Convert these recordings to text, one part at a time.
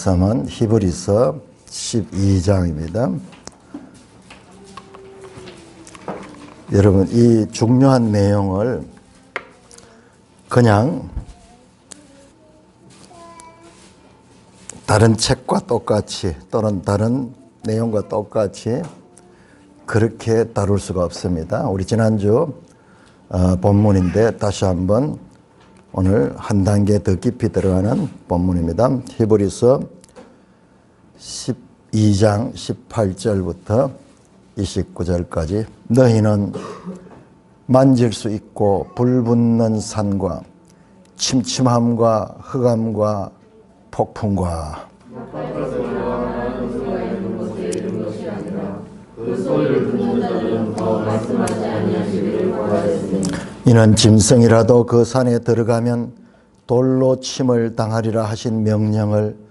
말씀은 히브리서 12장입니다. 여러분, 이 중요한 내용을 그냥 다른 책과 똑같이 또는 다른 내용과 똑같이 그렇게 다룰 수가 없습니다. 우리 지난주 본문인데 다시 한번 오늘 한 단계 더 깊이 들어가는 본문입니다. 히브리서 12장 18절부터 29절까지 너희는 만질 수 있고 불붙는 산과 침침함과 흑암과 폭풍과 이는 짐승이라도 그 산에 들어가면 돌로 침을 당하리라 하신 명령을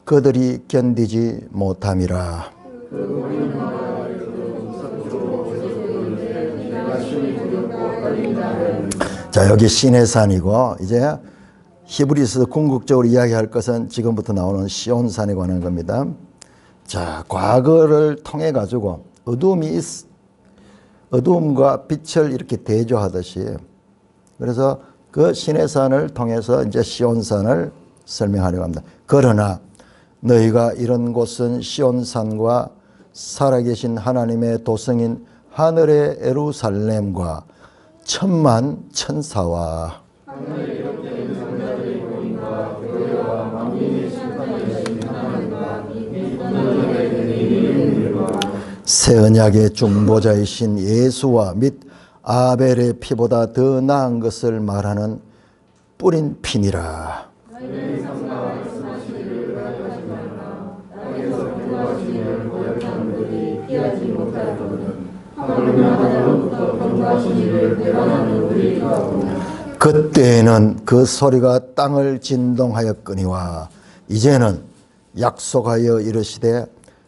그들이 견디지 못함이라. 자, 여기 시내산이고 이제 히브리서 궁극적으로 이야기할 것은 지금부터 나오는 시온산에 관한 겁니다. 자, 과거를 통해 가지고 어두움과 빛을 이렇게 대조하듯이, 그래서 그 시내산을 통해서 이제 시온산을 설명하려고 합니다. 그러나 너희가 이런 곳은 시온산과 살아계신 하나님의 도성인 하늘의 예루살렘과 천만 천사와 새 언약의 중보자이신 예수와 및 아벨의 피보다 더 나은 것을 말하는 뿌린 피니라. 그때에는 그 소리가 땅을 진동하였거니와 이제는 약속하여 이르시되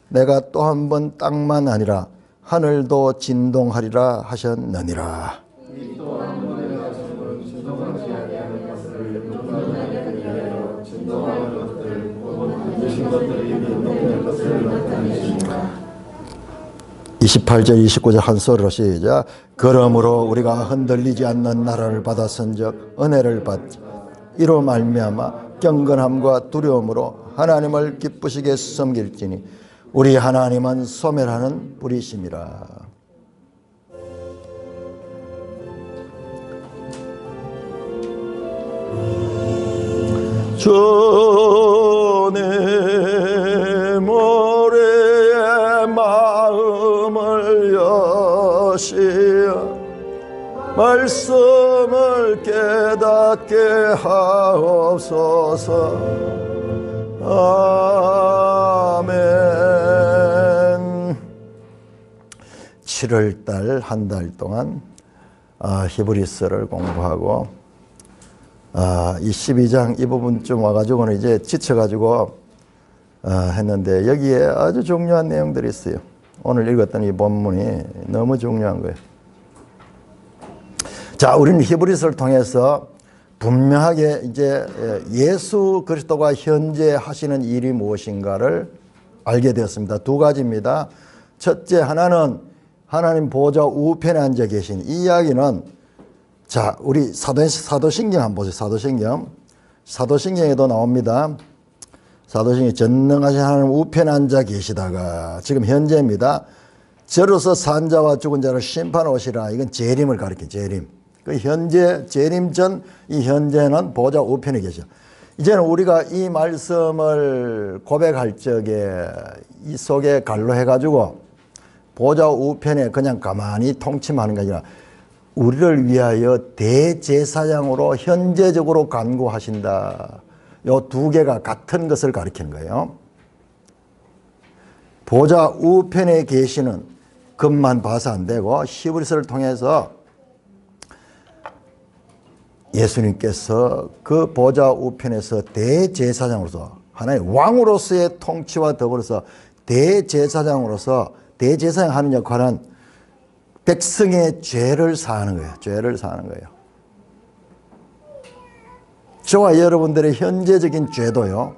내가 또 한 번 땅만 아니라 하늘도 진동하리라 하셨느니라. (28절) (29절) 한 소리로 시작. 그러므로 우리가 흔들리지 않는 나라를 받았은즉 은혜를 받자. 이로 말미암아 경건함과 두려움으로 하나님을 기쁘시게 섬길지니 우리 하나님은 소멸하는 분이심이라. 주내 모래의 마음을 여시어 말씀을 깨닫게 하옵소서. 아멘. 7월달 한 달 동안 히브리서를 공부하고 이 12장 이 부분쯤 와가지고는 이제 지쳐가지고 했는데 여기에 아주 중요한 내용들이 있어요. 오늘 읽었던 이 본문이 너무 중요한 거예요. 자, 우리는 히브리서를 통해서 분명하게 이제 예수 그리스도가 현재 하시는 일이 무엇인가를 알게 되었습니다. 두 가지입니다. 첫째, 하나는 하나님 보좌 우편에 앉아 계신 이 이야기는, 자, 우리 사도신경 한번 보세요. 사도신경에도 나옵니다. 사도신경 전능하신 하나님 우편에 앉아 계시다가 지금 현재입니다. 저로서 산 자와 죽은 자를 심판 오시라. 이건 재림을 가리켜 재림. 그 현재 재림 전 이 현재는 보좌 우편에 계셔. 이제는 우리가 이 말씀을 고백할 적에 이 속에 갈로 해가지고 보좌 우편에 그냥 가만히 통치하는 게 아니라 우리를 위하여 대제사장으로 현재적으로 간구하신다. 요 두 개가 같은 것을 가리키는 거예요. 보좌 우편에 계시는 것만 봐서 안 되고 히브리서를 통해서 예수님께서 그 보좌 우편에서 대제사장으로서 하나의 왕으로서의 통치와 더불어서 대제사장으로서 대제사장 하는 역할은 백성의 죄를 사하는 거예요. 죄를 사하는 거예요. 저와 여러분들의 현재적인 죄도요,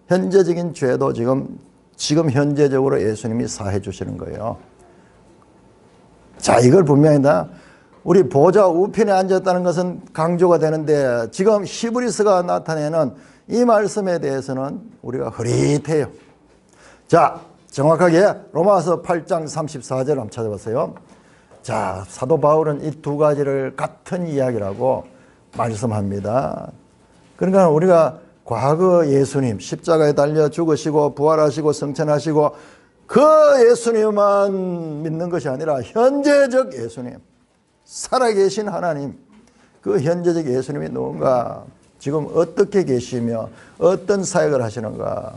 현재적인 죄도 지금 현재적으로 예수님이 사해 주시는 거예요. 자, 이걸 분명히 우리 보좌 우편에 앉았다는 것은 강조가 되는데 지금 히브리서가 나타내는 이 말씀에 대해서는 우리가 흐릿해요. 자, 정확하게 로마서 8장 34절 한번 찾아보세요. 자, 사도 바울은 이 두 가지를 같은 이야기라고 말씀합니다. 그러니까 우리가 과거 예수님 십자가에 달려 죽으시고 부활하시고 성천하시고 그 예수님만 믿는 것이 아니라 현재적 예수님, 살아계신 하나님, 그 현재적 예수님이 누군가, 지금 어떻게 계시며 어떤 사역을 하시는가.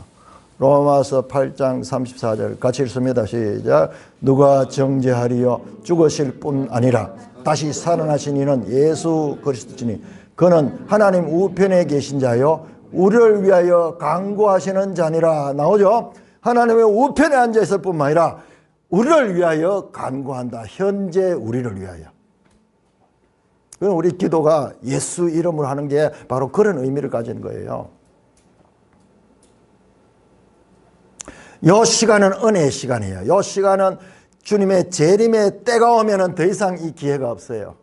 로마서 8장 34절 같이 읽습니다. 시작. 누가 정죄하리요 죽으실 뿐 아니라 다시 살아나신 이는 예수 그리스도시니 그는 하나님 우편에 계신 자요 우리를 위하여 간구하시는 자니라. 나오죠? 하나님의 우편에 앉아있을 뿐만 아니라 우리를 위하여 간구한다. 현재 우리를 위하여. 그럼 우리 기도가 예수 이름으로 하는 게 바로 그런 의미를 가진 거예요. 이 시간은 은혜의 시간이에요. 이 시간은 주님의 재림의 때가 오면 더 이상 이 기회가 없어요.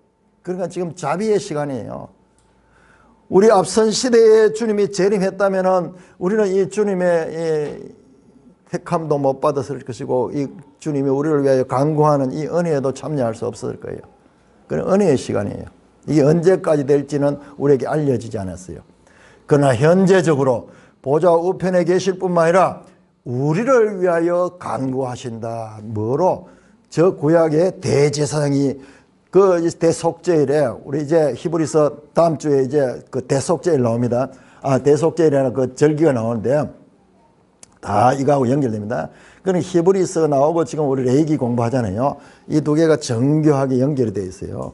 그러니까 지금 자비의 시간이에요. 우리 앞선 시대에 주님이 재림했다면 우리는 이 주님의 택함도 못 받았을 것이고 이 주님이 우리를 위하여 간구하는 이 은혜에도 참여할 수 없을 거예요. 그건 은혜의 시간이에요. 이게 언제까지 될지는 우리에게 알려지지 않았어요. 그러나 현재적으로 보좌 우편에 계실 뿐만 아니라 우리를 위하여 간구하신다. 뭐로? 저 구약의 대제사장이 그 대속죄일에 우리 이제 히브리서 다음 주에 이제 그 대속죄일 나옵니다. 대속죄일이라는 그 절기가 나오는데 다 이거하고 연결됩니다. 그는 히브리서 나오고 지금 우리 레위기 공부하잖아요. 이 두 개가 정교하게 연결이 되어 있어요.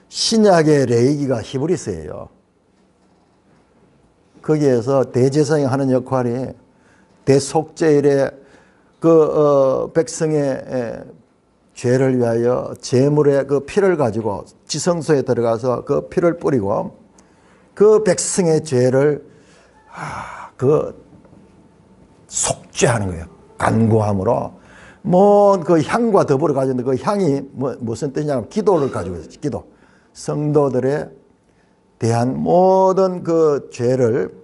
신약의 레위기가 히브리서예요. 거기에서 대제사장이 하는 역할이 대속죄일에 백성의 죄를 위하여 제물의 그 피를 가지고 지성소에 들어가서 그 피를 뿌리고 그 백성의 죄를 속죄하는 거예요. 간구함으로 그 향과 더불어 가지고 그 향이 무슨 뜻이냐면 기도를 가지고 있어요. 기도. 성도들에 대한 모든 그 죄를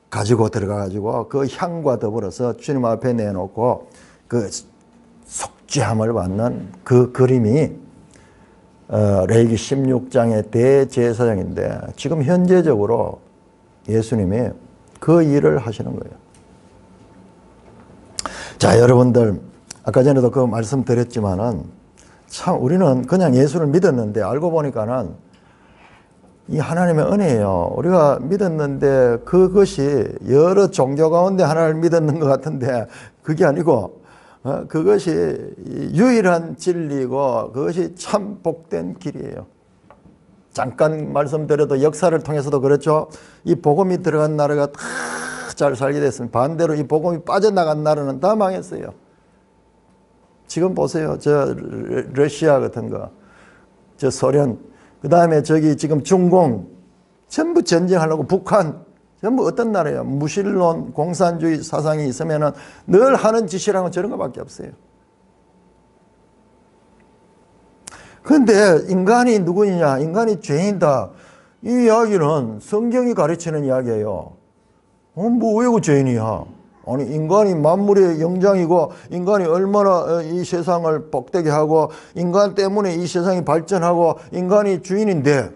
가지고 들어가가지고 그 향과 더불어서 주님 앞에 내놓고 그 속죄함을 받는 그 그림이 레위기 16장의 대제사장인데 지금 현재적으로 예수님이 그 일을 하시는 거예요. 자, 여러분들 아까 전에도 그 말씀 드렸지만은 참 우리는 그냥 예수를 믿었는데 알고 보니까는 이 하나님의 은혜예요. 우리가 믿었는데 그것이 여러 종교 가운데 하나를 믿었는 것 같은데 그게 아니고 그것이 유일한 진리고 그것이 참 복된 길이에요. 잠깐 말씀드려도 역사를 통해서도 그렇죠. 이 복음이 들어간 나라가 다 잘 살게 됐습니다. 반대로 이 복음이 빠져나간 나라는 다 망했어요. 지금 보세요. 저 러시아 같은 거, 저 소련, 그 다음에 저기 지금 중공, 전부 전쟁하려고 북한, 전부 어떤 나라예요? 무신론, 공산주의 사상이 있으면 늘 하는 짓이랑은 저런 것밖에 없어요. 그런데 인간이 누구냐? 인간이 죄인이다. 이 이야기는 성경이 가르치는 이야기예요. 뭐 왜 그 죄인이야? 아니 인간이 만물의 영장이고 인간이 얼마나 이 세상을 복되게 하고 인간 때문에 이 세상이 발전하고 인간이 주인인데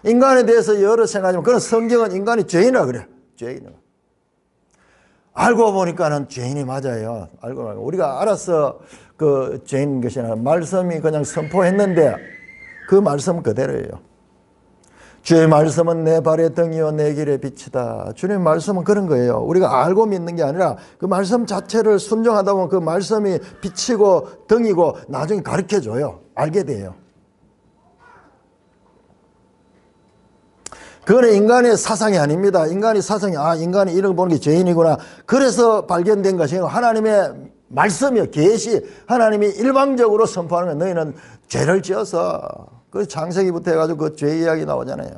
인간에 대해서 여러 생각하지만 그런 성경은 인간이 죄인이라 그래. 죄인이라. 알고 보니까는 죄인이 맞아요. 알고 보니까 우리가 알아서 그 죄인인 것이 아니라 말씀이 그냥 선포했는데 그 말씀 그대로예요. 주의 말씀은 내 발의 등이요 내 길의 빛이다. 주님의 말씀은 그런 거예요. 우리가 알고 믿는 게 아니라 그 말씀 자체를 순종하다 보면 그 말씀이 빛이고 등이고 나중에 가르쳐줘요. 알게 돼요. 그거는 인간의 사상이 아닙니다. 인간의 사상이 인간이 이런 거 보는 게 죄인이구나. 그래서 발견된 것이 하나님의 말씀이요. 계시. 하나님이 일방적으로 선포하는 거예요. 너희는 죄를 지어서 그 창세기부터 해가지고 그 죄 이야기 나오잖아요.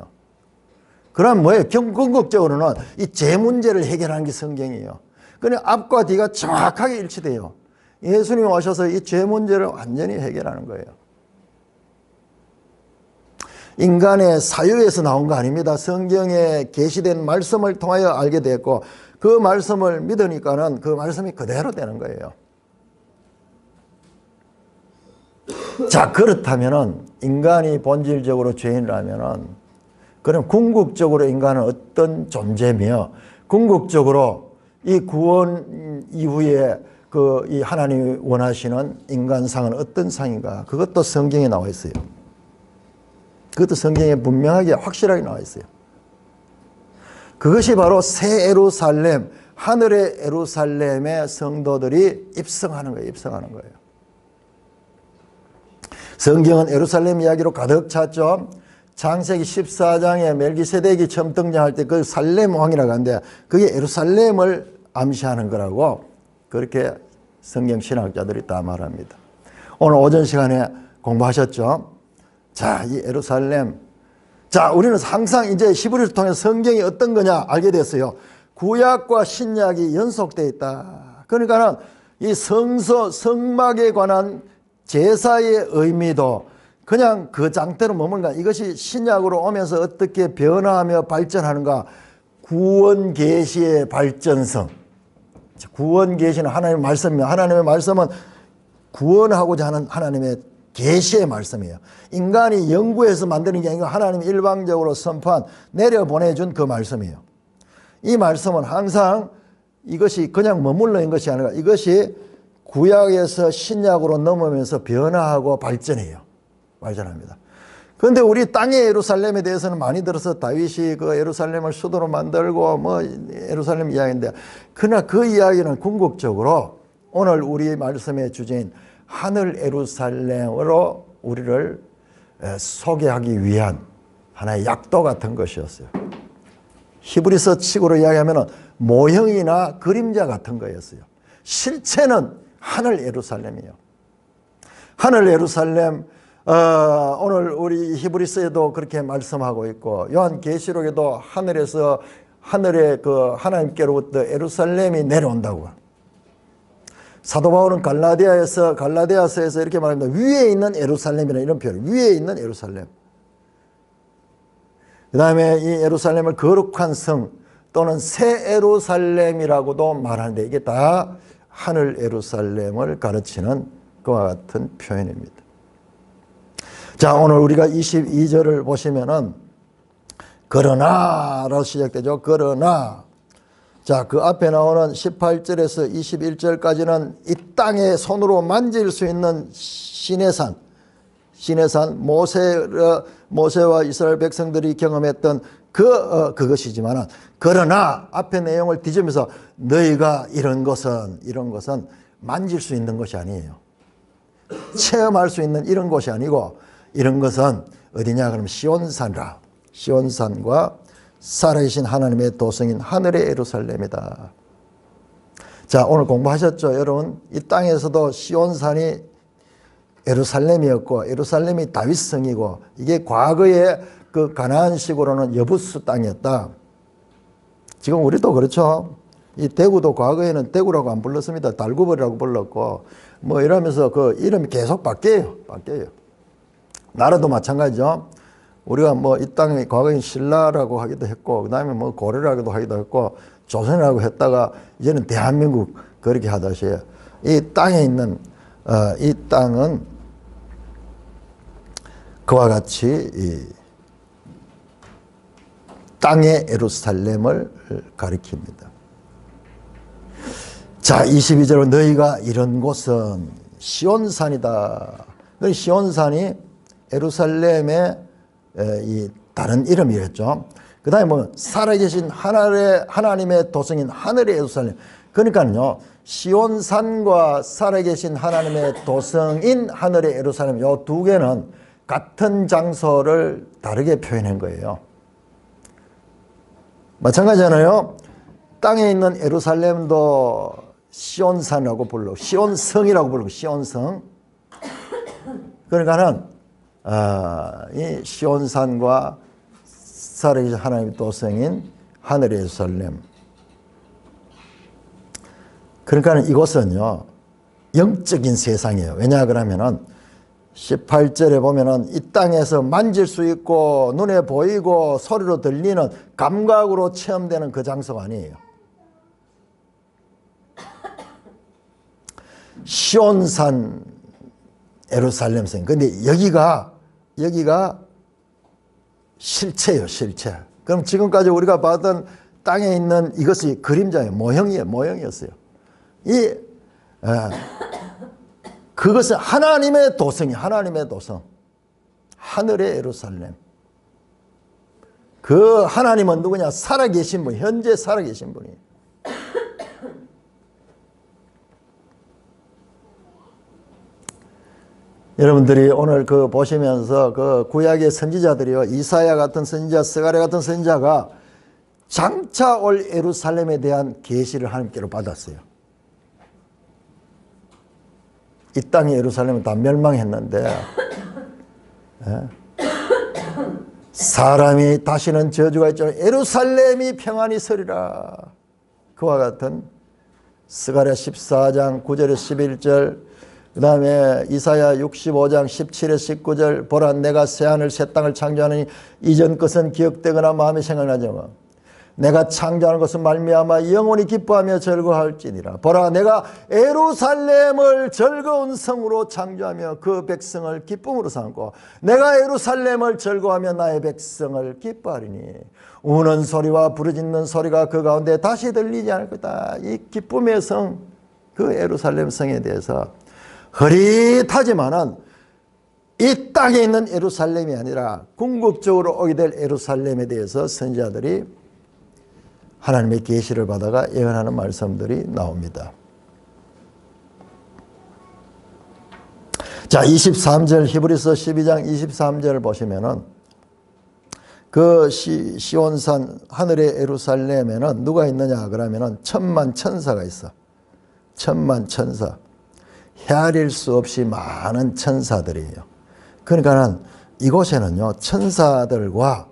그럼 뭐예요? 궁극적으로는 이 죄 문제를 해결하는 게 성경이에요. 그러니까 앞과 뒤가 정확하게 일치돼요. 예수님이 오셔서 이 죄 문제를 완전히 해결하는 거예요. 인간의 사유에서 나온 거 아닙니다. 성경에 계시된 말씀을 통하여 알게 됐고 그 말씀을 믿으니까는 그 말씀이 그대로 되는 거예요. 자, 그렇다면은 인간이 본질적으로 죄인이라면은 그럼 궁극적으로 인간은 어떤 존재며 궁극적으로 이 구원 이후에 이 하나님이 원하시는 인간상은 어떤 상인가? 그것도 성경에 나와 있어요. 그것도 성경에 분명하게 확실하게 나와 있어요. 그것이 바로 새 예루살렘, 하늘의 예루살렘의 성도들이 입성하는 거예요. 입성하는 거예요. 성경은 예루살렘 이야기로 가득 찼죠. 창세기 14장에 멜기세덱이 처음 등장할 때 그 살렘 왕이라고 하는데 그게 예루살렘을 암시하는 거라고 그렇게 성경 신학자들이 다 말합니다. 오늘 오전 시간에 공부하셨죠? 자, 이 예루살렘. 자, 우리는 항상 이제 히브리서를 통해서 성경이 어떤 거냐 알게 됐어요. 구약과 신약이 연속되어 있다. 그러니까는 이 성서, 성막에 관한 제사의 의미도 그냥 그 장대로 머무는가. 이것이 신약으로 오면서 어떻게 변화하며 발전하는가. 구원 계시의 발전성. 구원 계시는 하나님의 말씀이며 하나님의 말씀은 구원하고자 하는 하나님의 계시의 말씀이에요. 인간이 연구해서 만드는 게 아니고 하나님이 일방적으로 선포한 내려보내준 그 말씀이에요. 이 말씀은 항상 이것이 그냥 머물러 있는 것이 아니라 이것이 구약에서 신약으로 넘으면서 변화하고 발전해요. 발전합니다. 그런데 우리 땅의 예루살렘에 대해서는 많이 들어서 다윗이 그 예루살렘을 수도로 만들고 뭐 예루살렘 이야기인데 그러나 그 이야기는 궁극적으로 오늘 우리 말씀의 주제인 하늘 예루살렘으로 우리를 소개하기 위한 하나의 약도 같은 것이었어요. 히브리서 식으로 이야기하면 모형이나 그림자 같은 거였어요. 실체는 하늘 예루살렘이에요. 하늘 예루살렘 오늘 우리 히브리서에도 그렇게 말씀하고 있고 요한계시록에도 하늘에서 하늘에 그 하나님께로부터 예루살렘이 내려온다고. 사도 바울은 갈라디아서에서 이렇게 말합니다. 위에 있는 예루살렘이라는 이런 표현. 위에 있는 예루살렘. 그 다음에 이 예루살렘을 거룩한 성 또는 새 예루살렘이라고도 말하는데 이게 다 하늘 예루살렘을 가르치는 그와 같은 표현입니다. 자, 오늘 우리가 22절을 보시면은 그러나라고 시작되죠. 그러나. 자, 그 앞에 나오는 18절에서 21절까지는 이 땅에 손으로 만질 수 있는 신의 산, 모세와 이스라엘 백성들이 경험했던 그것이지만 그러나 앞에 내용을 뒤집으면서 너희가 이런 것은 만질 수 있는 것이 아니에요. 체험할 수 있는 이런 것이 아니고 이런 것은 어디냐 그러면 시온산이라. 시온산과 살아계신 하나님의 도성인 하늘의 예루살렘이다. 자, 오늘 공부하셨죠? 여러분, 이 땅에서도 시온산이 예루살렘이었고 예루살렘이 다윗성이고 이게 과거에 그 가나안식으로는 여부스 땅이었다. 지금 우리도 그렇죠. 이 대구도 과거에는 대구라고 안 불렀습니다. 달구벌이라고 불렀고 뭐 이러면서 그 이름이 계속 바뀌어요. 나라도 마찬가지죠. 우리가 뭐 이 땅이 과거엔 신라라고 하기도 했고 그다음에 뭐 고려라고도 하기도 했고 조선이라고 했다가 이제는 대한민국 그렇게 하듯이 이 땅에 있는 이 땅은 그와 같이 이 땅의 예루살렘을 가리킵니다. 자, 22절은 너희가 이런 곳은 시온산이다. 시온산이 예루살렘의 이 다른 이름이었죠. 그 다음에 뭐 살아계신 하나님의 도성인 하늘의 예루살렘. 그러니까요, 시온산과 살아계신 하나님의 도성인 하늘의 예루살렘 이 두 개는 같은 장소를 다르게 표현한 거예요. 마찬가지잖아요. 땅에 있는 예루살렘도 시온산이라고 부르고 시온성이라고 부르고 시온성. 그러니까는 이 시온산과 살아계신 하나님의 도성인 하늘의 예루살렘. 그러니까 이곳은요 영적인 세상이에요. 왜냐 그러면은 18절에 보면은 이 땅에서 만질 수 있고 눈에 보이고 소리로 들리는 감각으로 체험되는 그 장소가 아니에요. 시온산 예루살렘성. 근데 여기가 실체예요, 실체. 그럼 지금까지 우리가 봤던 땅에 있는 이것이 그림자예요. 모형이었어요. 그것은 하나님의 도성이 하나님의 도성. 하늘의 예루살렘. 그 하나님은 누구냐? 살아계신 분, 현재 살아계신 분이에요. 여러분들이 오늘 그 보시면서 그 구약의 선지자들이요, 이사야 같은 선지자, 스가랴 같은 선지자가 장차 올 예루살렘에 대한 계시를 하나님께로 받았어요. 이 땅의 예루살렘은 다 멸망했는데 사람이 다시는 저주가 있죠. 예루살렘이 평안히 서리라. 그와 같은 스가랴 14장 9절에서 11절, 그 다음에 이사야 65장 17에서 19절, 보라 내가 새하늘 새 땅을 창조하느니 이전 것은 기억되거나 마음에 생각나지 않아. 내가 창조하는 것은 말미암아 영원히 기뻐하며 즐거워할지니라. 보라 내가 예루살렘을 즐거운 성으로 창조하며 그 백성을 기쁨으로 삼고 내가 예루살렘을 즐거워하며 나의 백성을 기뻐하리니 우는 소리와 부르짖는 소리가 그 가운데 다시 들리지 않을 거다. 이 기쁨의 성, 그 예루살렘 성에 대해서 흐릿하지만은 이 땅에 있는 예루살렘이 아니라 궁극적으로 오게 될 예루살렘에 대해서 선지자들이 하나님의 계시를 받아가 예언하는 말씀들이 나옵니다. 자, 23절 히브리서 12장 23절을 보시면은 그 시온산 하늘의 예루살렘에는 누가 있느냐 그러면은 천만 천사가 있어. 천만 천사. 헤아릴 수 없이 많은 천사들이에요. 그러니까는 이곳에는요 천사들과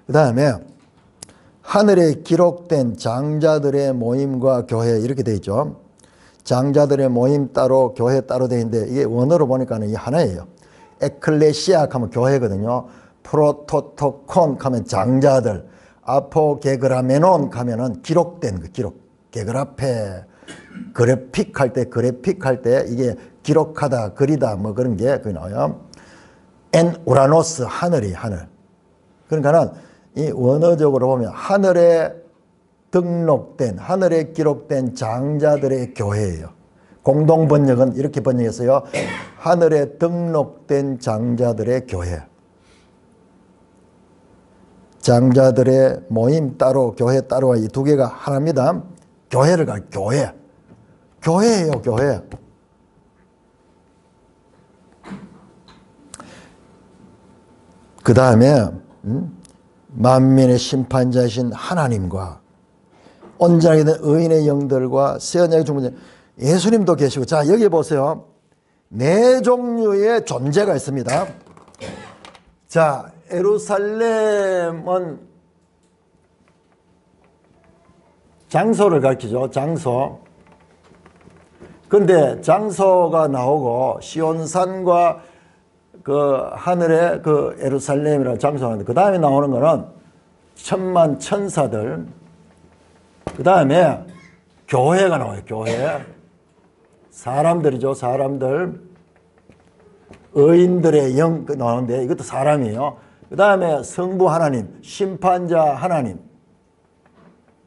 그 다음에 하늘에 기록된 장자들의 모임과 교회 이렇게 되어 있죠. 장자들의 모임 따로 교회 따로 되어 있는데 이게 원어로 보니까는 이 하나예요. 에클레시아 하면 교회거든요. 프로토토콘 하면 장자들, 아포게그라메논 하면은 기록된 그 기록. 게그라페 그래픽 할 때 이게 기록하다 그리다 뭐 그런 게 그게 나와요. 엔 우라노스 하늘. 그러니까는 이 원어적으로 보면 하늘에 등록된 하늘에 기록된 장자들의 교회예요. 공동 번역은 이렇게 번역했어요. 하늘에 등록된 장자들의 교회. 장자들의 모임 따로 교회 따로가 이 두 개가 하나입니다. 교회를 가 교회예요. 교회. 그 다음에 만민의 심판자이신 하나님과 온전하게 된 의인의 영들과 새 언약의 중보자 예수님도 계시고, 자 여기 보세요. 네 종류의 존재가 있습니다. 자, 예루살렘은 장소를 가리키죠. 장소. 근데 장소가 나오고 시온산과 그 하늘의 그 예루살렘이라는 장소가 나오는데 그 다음에 나오는 거는 천만 천사들, 그 다음에 교회가 나와요. 교회. 사람들이죠. 사람들. 의인들의 영 나오는데 이것도 사람이에요. 그 다음에 성부 하나님, 심판자 하나님,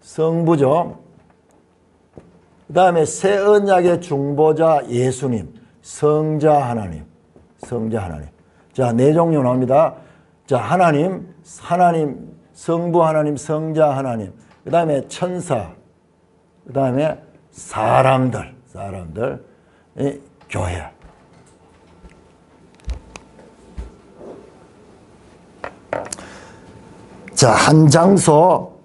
성부죠. 그 다음에 새 언약의 중보자 예수님, 성자 하나님. 자, 네 종류 나옵니다. 자, 하나님, 성부 하나님, 성자 하나님, 그 다음에 천사, 그 다음에 사람들, 이 교회. 자, 한 장소,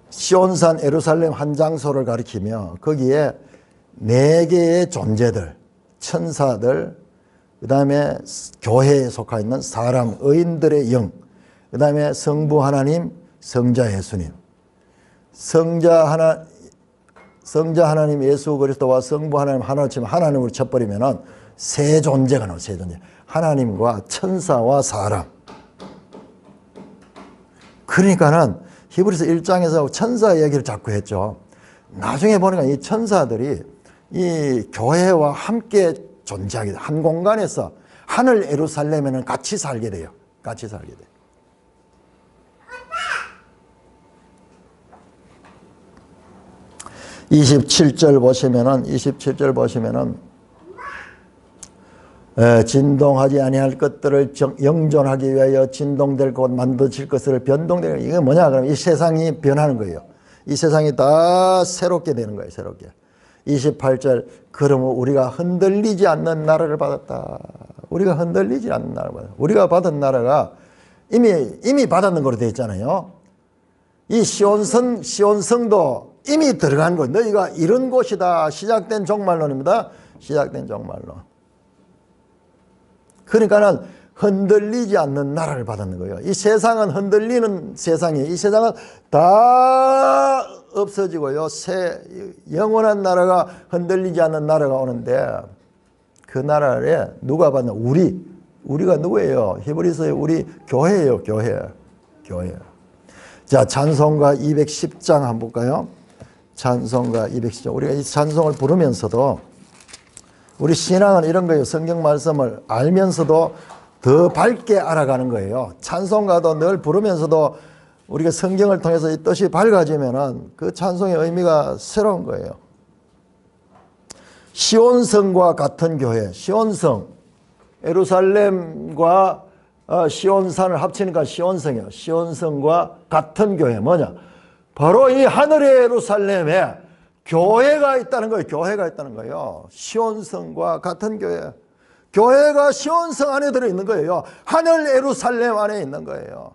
시온산 예루살렘 한 장소를 가리키며 거기에 네 개의 존재들, 천사들, 그 다음에 교회에 속하 있는 사람, 의인들의 영, 그 그 다음에 성부 하나님, 성자 예수님. 성자 하나님 예수 그리스도와 성부 하나님 하나로 치면 하나님으로 쳐버리면은 세 존재가 나와요. 세 존재. 하나님과 천사와 사람. 그러니까는 히브리서 1장에서 천사 얘기를 자꾸 했죠. 나중에 보니까 이 천사들이 이 교회와 함께 존재하게 돼요. 한 공간에서 하늘 예루살렘에는 같이 살게 돼요. 같이 살게 돼요. (27절) 보시면은 진동하지 아니할 것들을 영존하기 위하여 진동될 것 만드실 것을 변동되는, 이게 뭐냐 그러면 이 세상이 변하는 거예요. 이 세상이 다 새롭게 되는 거예요. 새롭게. 28절 그러면 우리가 흔들리지 않는 나라를 받았다. 우리가 흔들리지 않는 나라를 받았다. 우리가 받은 나라가 이미 받았는 거로 되어 있잖아요. 이 시온성도 이미 들어간 거. 너희가 이런 곳이다. 시작된 종말론입니다. 시작된 종말론. 그러니까는 흔들리지 않는 나라를 받았는 거예요. 이 세상은 흔들리는 세상이에요. 이 세상은 다 없어지고요. 새 영원한 나라가 흔들리지 않는 나라가 오는데 그 나라에 누가 받나? 우리가 누구예요? 히브리서에 우리 교회예요. 교회. 자, 찬송가 210장 한번 볼까요? 찬송가 210장. 우리가 이 찬송을 부르면서도 우리 신앙은 이런 거예요. 성경 말씀을 알면서도 더 밝게 알아가는 거예요. 찬송가도 늘 부르면서도 우리가 성경을 통해서 이 뜻이 밝아지면은 그 찬송의 의미가 새로운 거예요. 시온성과 같은 교회. 시온성. 예루살렘과 시온산을 합치니까 시온성이에요. 시온성과 같은 교회. 뭐냐? 바로 이 하늘의 예루살렘에 교회가 있다는 거예요. 교회가 있다는 거예요. 시온성과 같은 교회. 교회가 시온성 안에 들어있는 거예요. 하늘 예루살렘 안에 있는 거예요.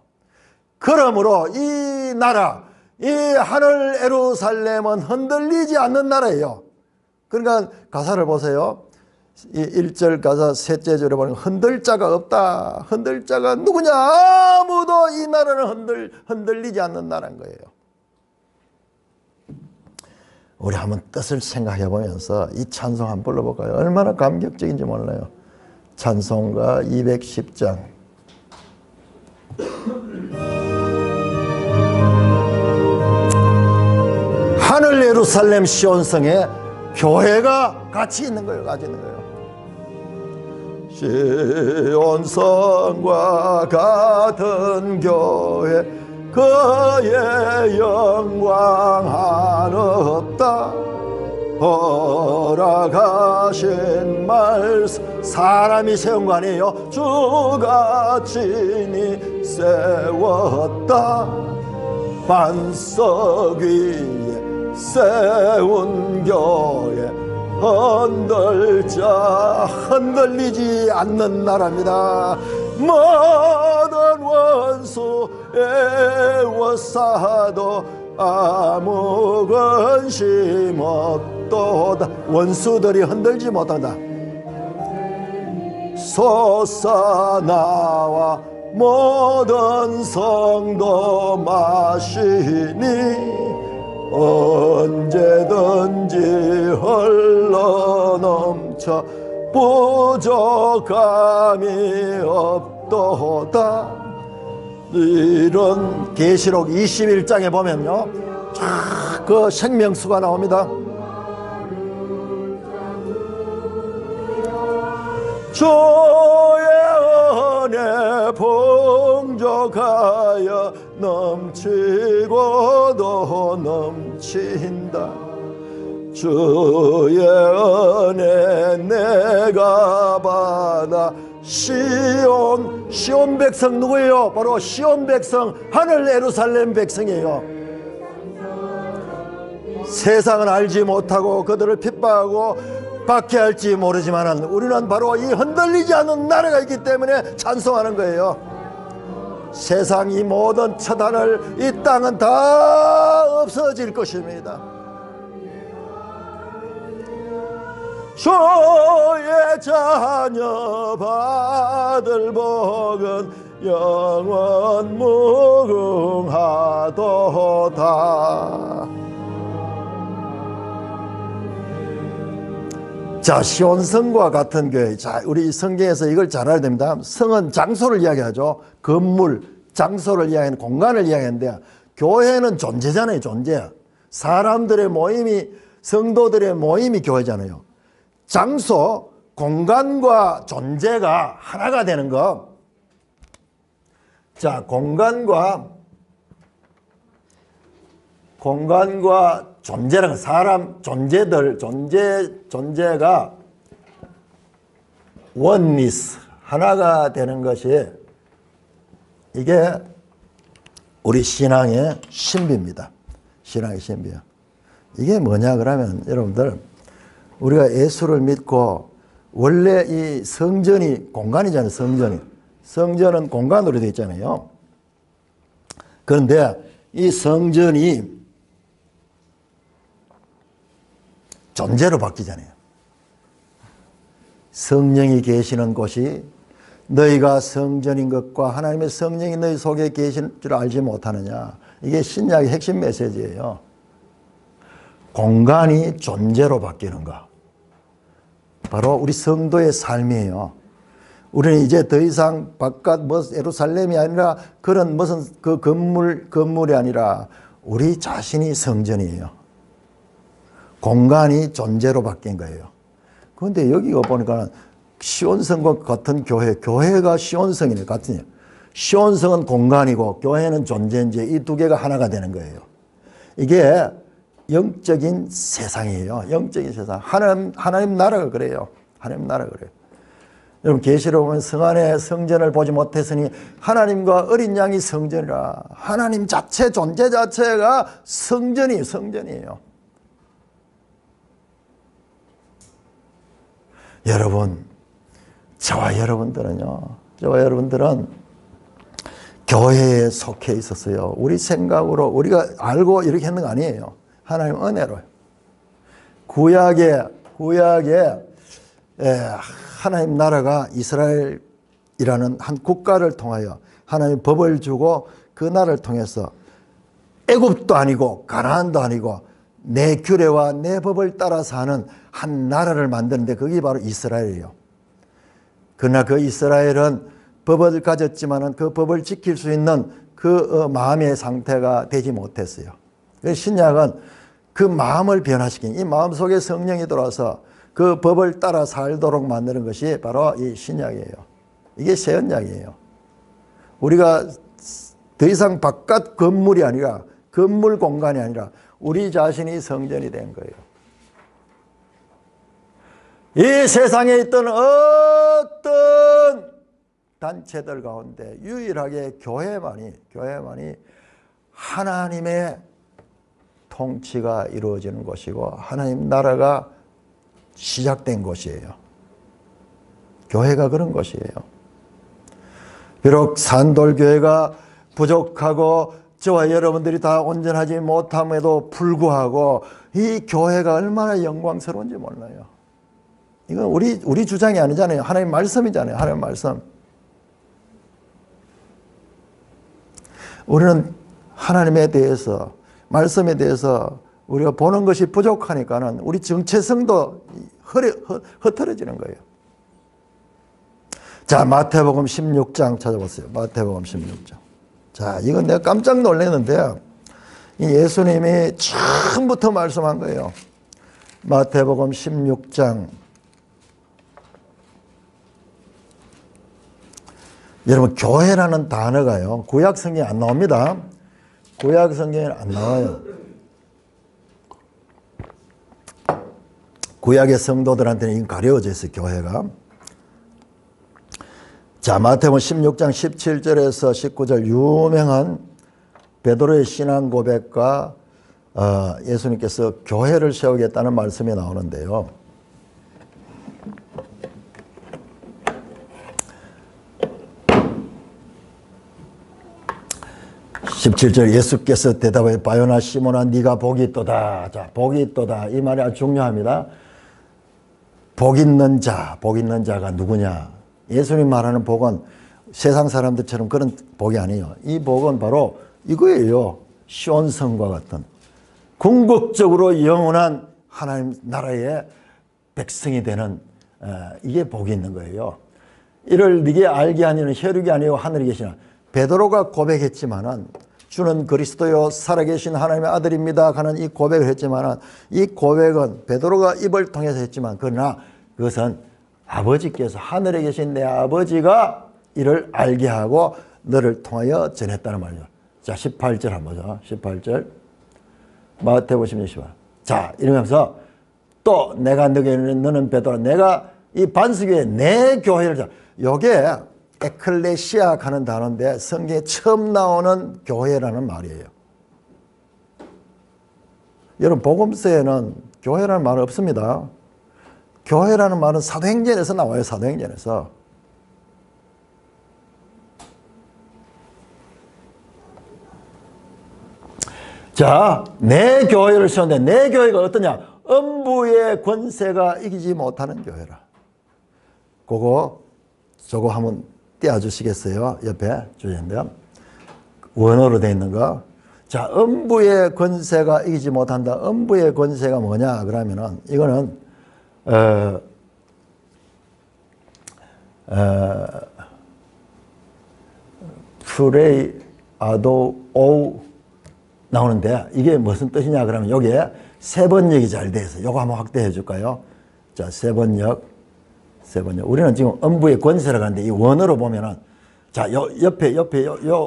그러므로 이 나라, 이 하늘 예루살렘은 흔들리지 않는 나라예요. 그러니까 가사를 보세요. 이 1절 가사 셋째 절에 보면 흔들 자가 없다. 흔들 자가 누구냐? 아무도 이 나라는 흔들리지 않는 나라인 거예요. 우리 한번 뜻을 생각해 보면서 이 찬송 한번 불러볼까요? 얼마나 감격적인지 몰라요. 찬송가 210장. 하늘 예루살렘 시온성에 교회가 같이 있는 거예요. 같이 있는 거예요. 시온성과 같은 교회 그의 영광 한없다. 허락하신 말씀 사람이 세운 거 아니에요. 주가 친히 세웠다. 반석 위에 세운 교회 흔들리지 않는 나라입니다. 모든 원수 애워싸도 아무 근심 없도다. 원수들이 흔들지 못한다. 솟아나와 모든 성도 마시니 언제든지 흘러넘쳐 부족함이 없도다. 이런 계시록 21장에 보면요, 그 생명수가 나옵니다. 주의 은혜 풍족하여 넘치고도 넘친다. 주의 은혜 내가 받아 시온 백성 누구예요? 바로 시온 백성, 하늘 예루살렘 백성이에요. 세상은 알지 못하고 그들을 핍박하고 박해할지 모르지만 우리는 바로 이 흔들리지 않는 나라가 있기 때문에 찬송하는 거예요. 세상 이 모든 처단을, 이 땅은 다 없어질 것입니다. 주의 자녀 받을 복은 영원 무궁하도다. 자, 시온성과 같은 교회. 자, 우리 성경에서 이걸 잘 알아야 됩니다. 성은 장소를 이야기하죠. 건물, 장소를 이야기하는, 공간을 이야기하는데, 교회는 존재잖아요, 존재. 사람들의 모임이, 성도들의 모임이 교회잖아요. 장소, 공간과 존재가 하나가 되는 것. 자, 공간과 존재라는 사람, 존재들, 존재가 원리스, 하나가 되는 것이 이게 우리 신앙의 신비입니다. 신앙의 신비야. 이게 뭐냐 그러면 여러분들, 우리가 예수를 믿고 원래 이 성전이 공간이잖아요. 성전은 공간으로 되어 있잖아요. 그런데 이 성전이 존재로 바뀌잖아요. 성령이 계시는 곳이 너희가 성전인 것과 하나님의 성령이 너희 속에 계신 줄 알지 못하느냐. 이게 신약의 핵심 메시지예요. 공간이 존재로 바뀌는 거. 바로 우리 성도의 삶이에요. 우리는 이제 더 이상 바깥 예루살렘이 아니라 그런 무슨 그 건물이 아니라 우리 자신이 성전이에요. 공간이 존재로 바뀐 거예요. 그런데 여기 보니까 시온성과 같은 교회가 시온성이네, 같은. 시온성은 공간이고 교회는 존재인지 이 두 개가 하나가 되는 거예요. 이게 영적인 세상이에요. 영적인 세상. 하나님 나라가 그래요. 하나님 나라가 그래요. 여러분, 계시록 보면 성 안에 성전을 보지 못했으니 하나님과 어린 양이 성전이라. 하나님 자체, 존재 자체가 성전이에요. 여러분, 저와 여러분들은 교회에 속해 있었어요. 우리 생각으로 우리가 알고 이렇게 했는 거 아니에요. 하나님 은혜로요. 구약에 하나님 나라가 이스라엘이라는 한 국가를 통하여 하나님 법을 주고 그 나라를 통해서 애굽도 아니고 가나안도 아니고 내 규례와 내 법을 따라 사는 한 나라를 만드는데 그게 바로 이스라엘이에요. 그러나 그 이스라엘은 법을 가졌지만은 그 법을 지킬 수 있는 그 마음의 상태가 되지 못했어요. 그래서 신약은 그 마음을 변화시킨, 이 마음 속에 성령이 들어와서 그 법을 따라 살도록 만드는 것이 바로 이 신약이에요. 이게 새 언약이에요. 우리가 더 이상 바깥 건물이 아니라, 건물 공간이 아니라 우리 자신이 성전이 된 거예요. 이 세상에 있던 어떤 단체들 가운데 유일하게 교회만이 하나님의 통치가 이루어지는 곳이고 하나님 나라가 시작된 곳이에요. 교회가 그런 곳이에요. 비록 산돌교회가 부족하고 저와 여러분들이 다 온전하지 못함에도 불구하고 이 교회가 얼마나 영광스러운지 몰라요. 이건 우리 주장이 아니잖아요. 하나님 말씀이잖아요. 하나님 말씀. 우리는 하나님에 대해서, 말씀에 대해서 우리가 보는 것이 부족하니까는 우리 정체성도 흐트러지는 거예요. 자, 마태복음 16장 찾아보세요. 마태복음 16장. 자, 이건 내가 깜짝 놀랐는데요. 예수님이 처음부터 말씀한 거예요. 마태복음 16장. 여러분, 교회라는 단어가요, 구약 성경에 안 나옵니다. 구약 성경에 안 나와요. 구약의 성도들한테는 이건 가려워져 있어요, 교회가. 자, 마태복음 16장 17절에서 19절 유명한 베드로의 신앙 고백과 예수님께서 교회를 세우겠다는 말씀이 나오는데요. 17절 예수께서 대답해 바요나 시몬아 네가 복이 있도다. 자, 복이 있도다. 이 말이 아주 중요합니다. 복 있는 자가 누구냐? 예수님 말하는 복은 세상 사람들처럼 그런 복이 아니에요. 이 복은 바로 이거예요. 시온성과 같은 궁극적으로 영원한 하나님 나라의 백성이 되는 이게 복이 있는 거예요. 이를 네게 알게 하니는 혈육이 아니요 하늘에 계시나. 베드로가 고백했지만은 주는 그리스도요 살아계신 하나님의 아들입니다 하는 이 고백을 했지만은 이 고백은 베드로가 입을 통해서 했지만 그러나 그것은 아버지께서 하늘에 계신 내 아버지가 이를 알게 하고 너를 통하여 전했다는 말이죠. 자 18절 한번 보자. 18절 마태복음 16절. 자 이러면서 또 내가 너는 베드로라 내가 이 반석에 내 교회를 요게 에클레시아 하는 단어인데 성경에 처음 나오는 교회라는 말이에요. 여러분 복음서에는 교회라는 말은 없습니다. 교회라는 말은 사도행전에서 나와요. 사도행전에서. 자, 내 교회를 세웠는데 내 교회가 어떠냐? 음부의 권세가 이기지 못하는 교회라. 저거 한번 띄워주시겠어요? 옆에 주제인데요. 원어로 되어 있는 거. 자, 음부의 권세가 이기지 못한다. 음부의 권세가 뭐냐? 그러면은 이거는 프레이 아도 오 나오는데 이게 무슨 뜻이냐 그러면 여기에 세번역이 잘 돼 있어요. 요거 한번 확대해 줄까요? 자, 세번역. 우리는 지금 음부의 권세라고 하는데 이 원어로 보면은 자, 옆에 요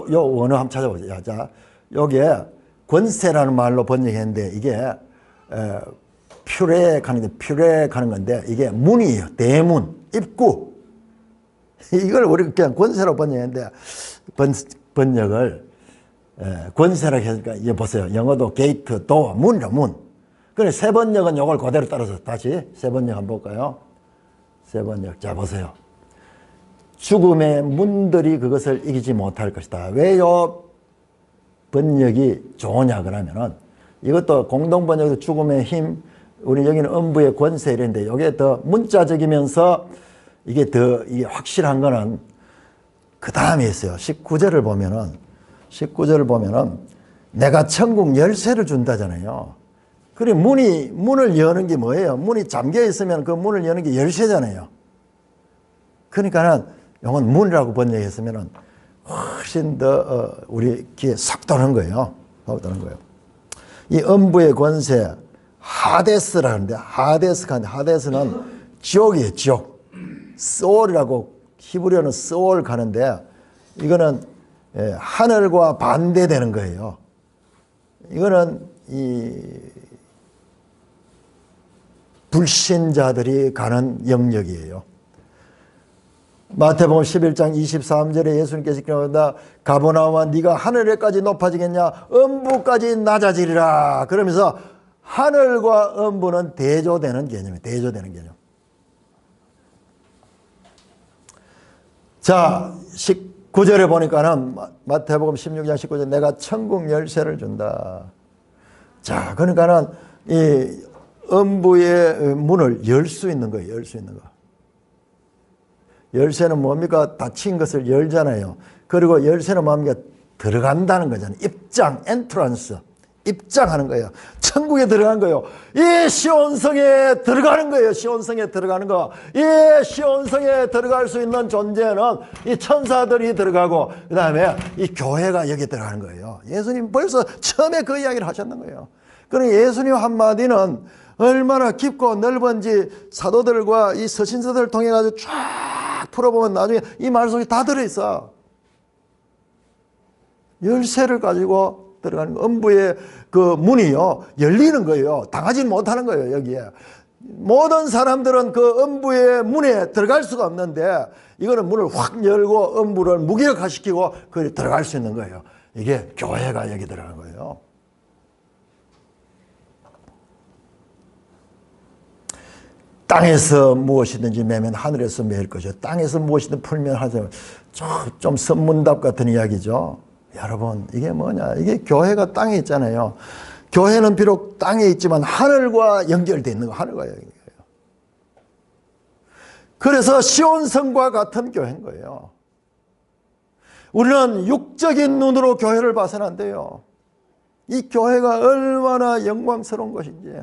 원어 한번 찾아보세요. 자, 여기에 권세라는 말로 번역했는데 이게 퓨렉하는 건데 이게 문이에요. 대문, 입구. 이걸 우리가 그냥 권세로 번역했는데 번역을 권세라고 했으니까 이제 보세요. 영어도 게이트, 도어, 문이죠, 문. 그래 세번역은 이걸 그대로 따라서 다시 세번역 한번 볼까요? 세번역. 자, 보세요. 죽음의 문들이 그것을 이기지 못할 것이다. 왜요? 번역이 좋으냐 그러면은 이것도 공동번역도 죽음의 힘, 우리 여기는 음부의 권세 이랬는데 이게 더 문자적이면서 이게 더 이게 확실한 거는 그 다음에 있어요. 19절을 보면은 내가 천국 열쇠를 준다잖아요. 그래 문을 여는 게 뭐예요? 문이 잠겨 있으면 그 문을 여는 게 열쇠잖아요. 그러니까는 이건 문이라고 번역했으면은 훨씬 더 우리 귀에 싹 도는 거예요. 이 음부의 권세 하데스라는데 하데스는 지옥이에요. 지옥. 소울이라고 히브리어는 소울 가는데 이거는 하늘과 반대되는 거예요. 이거는 이 불신자들이 가는 영역이에요. 마태복음 11장 23절에 예수님께서 기록한다. 가버나움아 네가 하늘에까지 높아지겠냐? 음부까지 낮아지리라. 그러면서 하늘과 음부는 대조되는 개념이에요. 대조되는 개념. 자, 19절에 보니까는 마태복음 16장 19절 내가 천국 열쇠를 준다. 자, 그러니까는 이 음부의 문을 열 수 있는 거예요. 열 수 있는 거. 열쇠는 뭡니까? 닫힌 것을 열잖아요. 그리고 열쇠는 뭡니까? 들어간다는 거잖아요. 입장, 엔트런스. 입장하는 거예요. 천국에 들어간 거예요. 이 시온성에 들어가는 거예요. 시온성에 들어가는 거. 이 시온성에 들어갈 수 있는 존재는 이 천사들이 들어가고 그 다음에 이 교회가 여기 들어가는 거예요. 예수님 벌써 처음에 그 이야기를 하셨는 거예요. 그러니 예수님 한마디는 얼마나 깊고 넓은지 사도들과 이 서신서들을 통해 가지고 쫙 풀어보면 나중에 이 말 속에 다 들어있어. 열쇠를 가지고 들어가는 거. 음부의 그 문이요 열리는 거예요. 당하지 못하는 거예요. 여기에 모든 사람들은 그 음부의 문에 들어갈 수가 없는데 이거는 문을 확 열고 음부를 무기력화시키고 그 들어갈 수 있는 거예요. 이게 교회가 여기 들어가는 거예요. 땅에서 무엇이든지 매면 하늘에서 매일 것이요. 땅에서 무엇이든 풀면 하죠. 좀 선문답 같은 이야기죠. 여러분 이게 뭐냐. 이게 교회가 땅에 있잖아요. 교회는 비록 땅에 있지만 하늘과 연결되어 있는 거. 하늘과 연결돼요. 그래서 시온성과 같은 교회인 거예요. 우리는 육적인 눈으로 교회를 봐서는 안 돼요. 이 교회가 얼마나 영광스러운 것인지.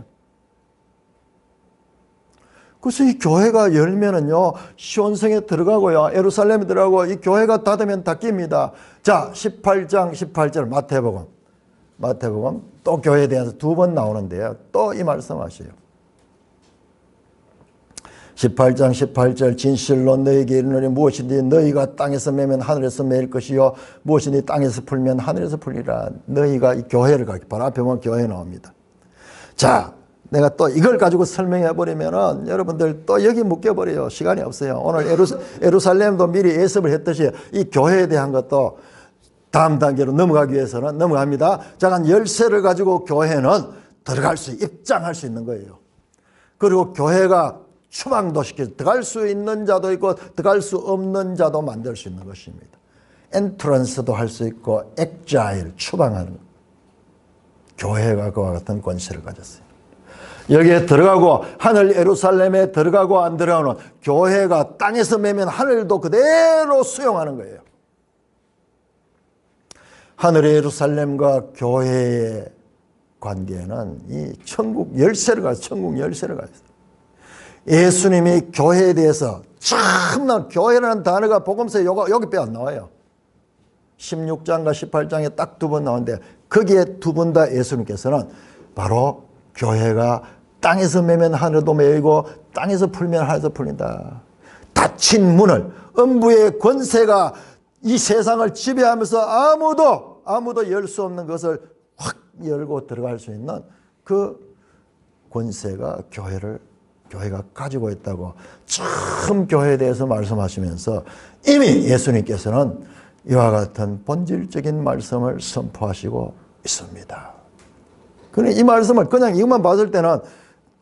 그래서 이 교회가 열면은요, 시온성에 들어가고요, 예루살렘에 들어가고, 이 교회가 닫으면 닫힙니다. 자, 18장 18절 마태복음 또 교회에 대해서 2번 나오는데요. 또 이 말씀하셔요. 18장 18절 진실로 너희에게 이르노니 무엇이든지 너희가 땅에서 매면 하늘에서 매일 것이요 무엇이든지 땅에서 풀면 하늘에서 풀리라. 너희가 이 교회를 가기 바로 앞에 보면 교회 나옵니다. 자, 내가 또 이걸 가지고 설명해 버리면은 여러분들 또 여기 묶여버려요. 시간이 없어요. 오늘 예루살렘도 미리 예습을 했듯이 이 교회에 대한 것도 다음 단계로 넘어가기 위해서는 넘어갑니다. 자, 열쇠를 가지고 교회는 들어갈 수, 입장할 수 있는 거예요. 그리고 교회가 추방도 시켜서 들어갈 수 있는 자도 있고 들어갈 수 없는 자도 만들 수 있는 것입니다. 엔트런스도 할 수 있고 엑자일, 추방하는 교회가 그와 같은 권세를 가졌어요. 여기에 들어가고 하늘 예루살렘에 들어가고 안 들어가는 교회가 땅에서 매면 하늘도 그대로 수용하는 거예요. 하늘의 예루살렘과 교회의 관계는 이 천국 열쇠를 가졌어요. 천국 열쇠를 가졌어요. 예수님이 교회에 대해서 참나 교회라는 단어가 복음서에 여기 빼 안 나와요. 16장과 18장에 딱 2번 나오는데 거기에 2번 다 예수님께서는 바로 교회가 땅에서 매면 하늘도 매이고 땅에서 풀면 하늘도 풀린다. 닫힌 문을 음부의 권세가 이 세상을 지배하면서 아무도 열 수 없는 것을 확 열고 들어갈 수 있는 그 권세가 교회가 가지고 있다고 처음 교회에 대해서 말씀하시면서 이미 예수님께서는 이와 같은 본질적인 말씀을 선포하시고 있습니다. 그런데 이 말씀을 그냥 이것만 봤을 때는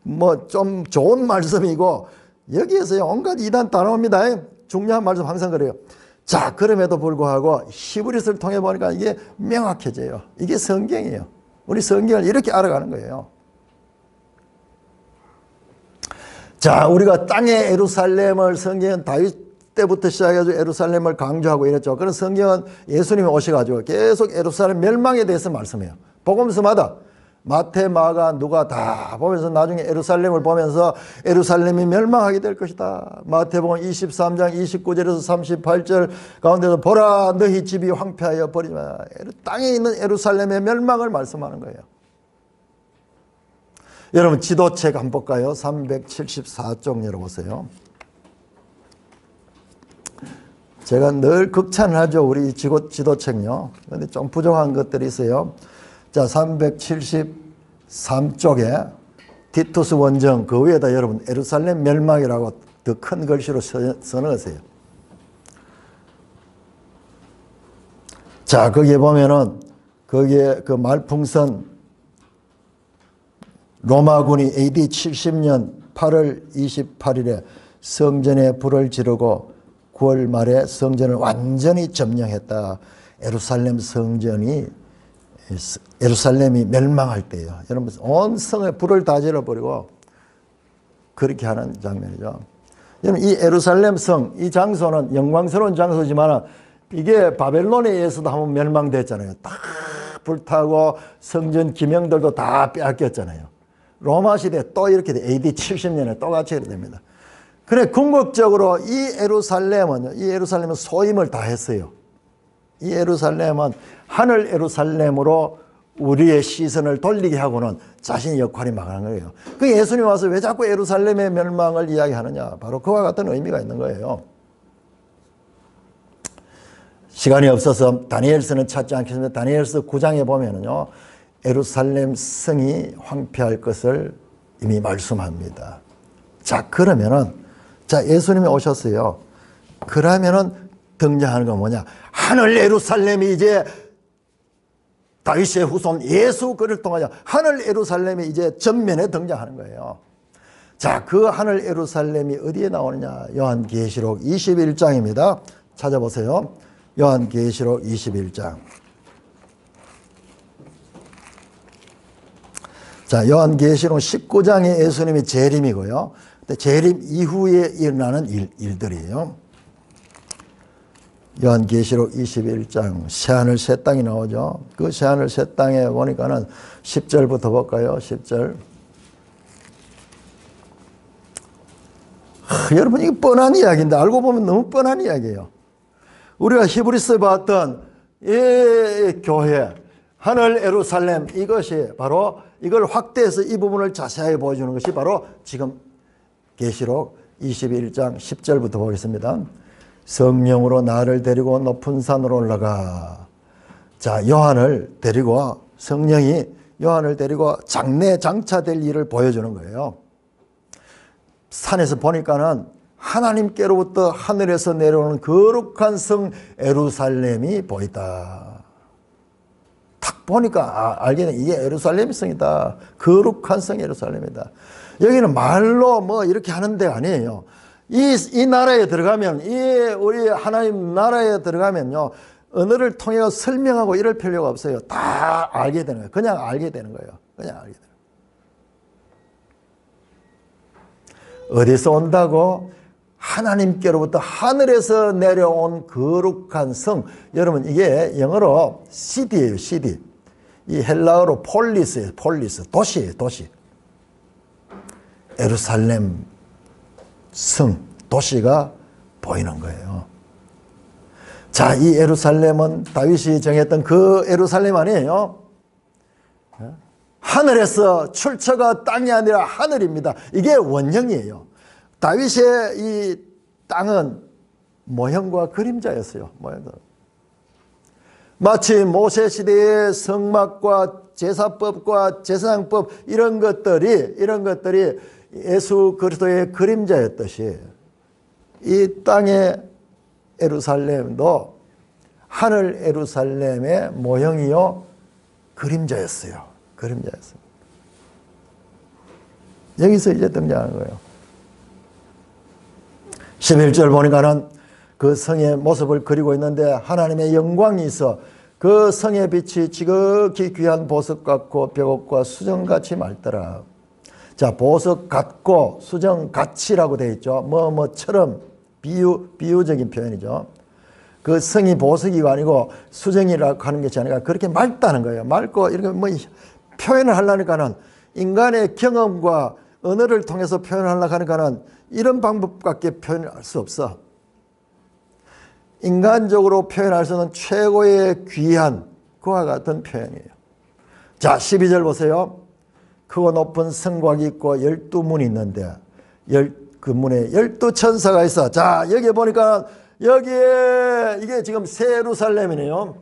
뭐 좀 좋은 말씀이고 여기에서 온갖 이단 다 나옵니다. 중요한 말씀 항상 그래요. 자, 그럼에도 불구하고 히브리서를 통해 보니까 이게 명확해져요. 이게 성경이에요. 우리 성경을 이렇게 알아가는 거예요. 자, 우리가 땅의 예루살렘을 성경은 다윗 때부터 시작해서 예루살렘을 강조하고 이랬죠. 그런 성경은 예수님이 오셔가지고 계속 예루살렘 멸망에 대해서 말씀해요. 복음서마다 마태, 마가, 누가 다 보면서 나중에 예루살렘을 보면서 예루살렘이 멸망하게 될 것이다. 마태복음 23장 29절에서 38절 가운데서 보라 너희 집이 황폐하여 버리마. 땅에 있는 예루살렘의 멸망을 말씀하는 거예요. 여러분 지도책 한번 볼까요? 374쪽 열어보세요. 제가 늘 극찬을 하죠. 우리 지도책요. 그런데 좀 부족한 것들이 있어요. 자, 373쪽에 티투스 원정 그 위에다 여러분 예루살렘 멸망이라고 더 큰 글씨로 써넣으세요. 자, 거기에 보면은 거기에 그 말풍선 로마군이 AD 70년 8월 28일에 성전에 불을 지르고 9월 말에 성전을 완전히 점령했다. 예루살렘이 멸망할 때예요. 여러분 온 성에 불을 다 질러버리고 그렇게 하는 장면이죠. 여러분 이 예루살렘 성, 이 장소는 영광스러운 장소지만 이게 바벨론에 의해서도 한번 멸망됐잖아요. 다 불타고 성전 기명들도 다 빼앗겼잖아요. 로마 시대 또 이렇게 돼. AD 70년에 똑같이 이렇게 됩니다. 그래 궁극적으로 이 예루살렘은 소임을 다 했어요. 이 예루살렘은 하늘 예루살렘으로 우리의 시선을 돌리게 하고는 자신의 역할이 망하는 거예요. 그 예수님 와서 왜 자꾸 예루살렘의 멸망을 이야기하느냐. 바로 그와 같은 의미가 있는 거예요. 시간이 없어서 다니엘서는 찾지 않겠습니다. 다니엘서 9장에 보면은요. 예루살렘 성이 황폐할 것을 이미 말씀합니다. 자, 그러면은, 자, 예수님이 오셨어요. 그러면은 등장하는 건 뭐냐? 하늘 예루살렘이 이제 다윗의 후손 예수 그를 통하여 하늘 예루살렘이 이제 전면에 등장하는 거예요. 자, 그 하늘 예루살렘이 어디에 나오느냐? 요한계시록 21장입니다. 찾아보세요. 요한계시록 21장. 자, 요한계시록 19장에 예수님이 재림이고요. 재림 이후에 일어나는 일들이에요. 요한계시록 21장 새하늘 새 땅이 나오죠. 그 새하늘 새 땅에 보니까는 10절부터 볼까요? 10절. 여러분 이게 뻔한 이야기인데 알고 보면 너무 뻔한 이야기예요. 우리가 히브리서에 봤던 이 교회 하늘 예루살렘 이것이 바로 이걸 확대해서 이 부분을 자세하게 보여주는 것이 바로 지금 계시록 21장 10절부터 보겠습니다. 성령으로 나를 데리고 높은 산으로 올라가. 자, 요한을 데리고 성령이 요한을 데리고 장래 장차될 일을 보여주는 거예요. 산에서 보니까는 하나님께로부터 하늘에서 내려오는 거룩한 성 예루살렘이 보인다. 딱 보니까 알겠네. 이게 예루살렘 성이다. 거룩한 성 예루살렘이다. 여기는 말로 뭐 이렇게 하는 데가 아니에요. 이 나라에 들어가면, 우리 하나님 나라에 들어가면요, 언어를 통해 설명하고 이럴 필요가 없어요. 다 알게 되는 거예요. 그냥 알게 되는 거예요. 그냥 알게 되는 거예요. 어디서 온다고? 하나님께로부터 하늘에서 내려온 거룩한 성. 여러분, 이게 영어로 city예요, city. 이 헬라어로 폴리스예요, 폴리스. 도시예요, 도시. 예루살렘 성, 도시가 보이는 거예요. 자, 이 예루살렘은 다윗이 정했던 그 예루살렘 아니에요. 하늘에서 출처가 땅이 아니라 하늘입니다. 이게 원형이에요. 다윗의 이 땅은 모형과 그림자였어요. 마치 모세 시대의 성막과 제사법과 제사장법 이런 것들이 예수 그리스도의 그림자였듯이 이 땅의 예루살렘도 하늘 예루살렘의 모형이요 그림자였어요. 그림자였어요. 여기서 이제 등장하는 거예요. 11절 보니까는 그 성의 모습을 그리고 있는데 하나님의 영광이 있어 그 성의 빛이 지극히 귀한 보석 같고 벽옥과 수정같이 맑더라. 자, 보석 같고 수정 같이라고 되어 있죠. 뭐처럼 비유적인 표현이죠. 그 성이 보석이가 아니고 수정이라고 하는 것이 아니라 그렇게 맑다는 거예요. 맑고 이렇게 뭐 표현을 하려니까는 인간의 경험과 언어를 통해서 표현하려고 하니까는 이런 방법밖에 표현할 수 없어. 인간적으로 표현할 수 있는 최고의 귀한 그와 같은 표현이에요. 자, 12절 보세요. 크고 높은 성곽이 있고 12문이 있는데 그 문에 12천사가 있어. 자, 여기 보니까 여기에 이게 지금 새 예루살렘이네요.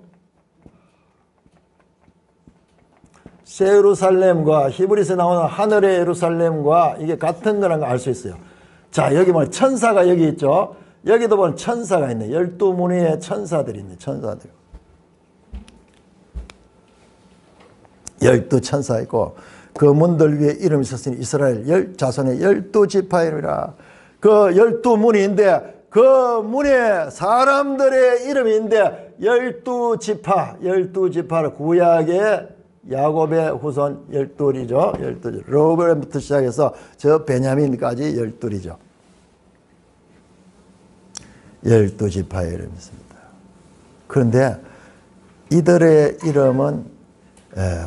새 예루살렘과 히브리서에 나오는 하늘의 예루살렘과 이게 같은 거라는 걸 알 수 있어요. 자, 여기 보면 천사가 여기 있죠. 여기도 보면 천사가 있네. 12무리의 천사들이 있네. 천사들. 12천사 있고 그 문들 위에 이름이 있었으니 이스라엘 자손의 12지파이라. 그 12문인데 그 문에 사람들의 이름이 있는데 12지파를 구약의 야곱의 후손 12이죠. 12. 로벨부터 시작해서 저 베냐민까지 12이죠. 12지파의 이름이 있습니다. 그런데 이들의 이름은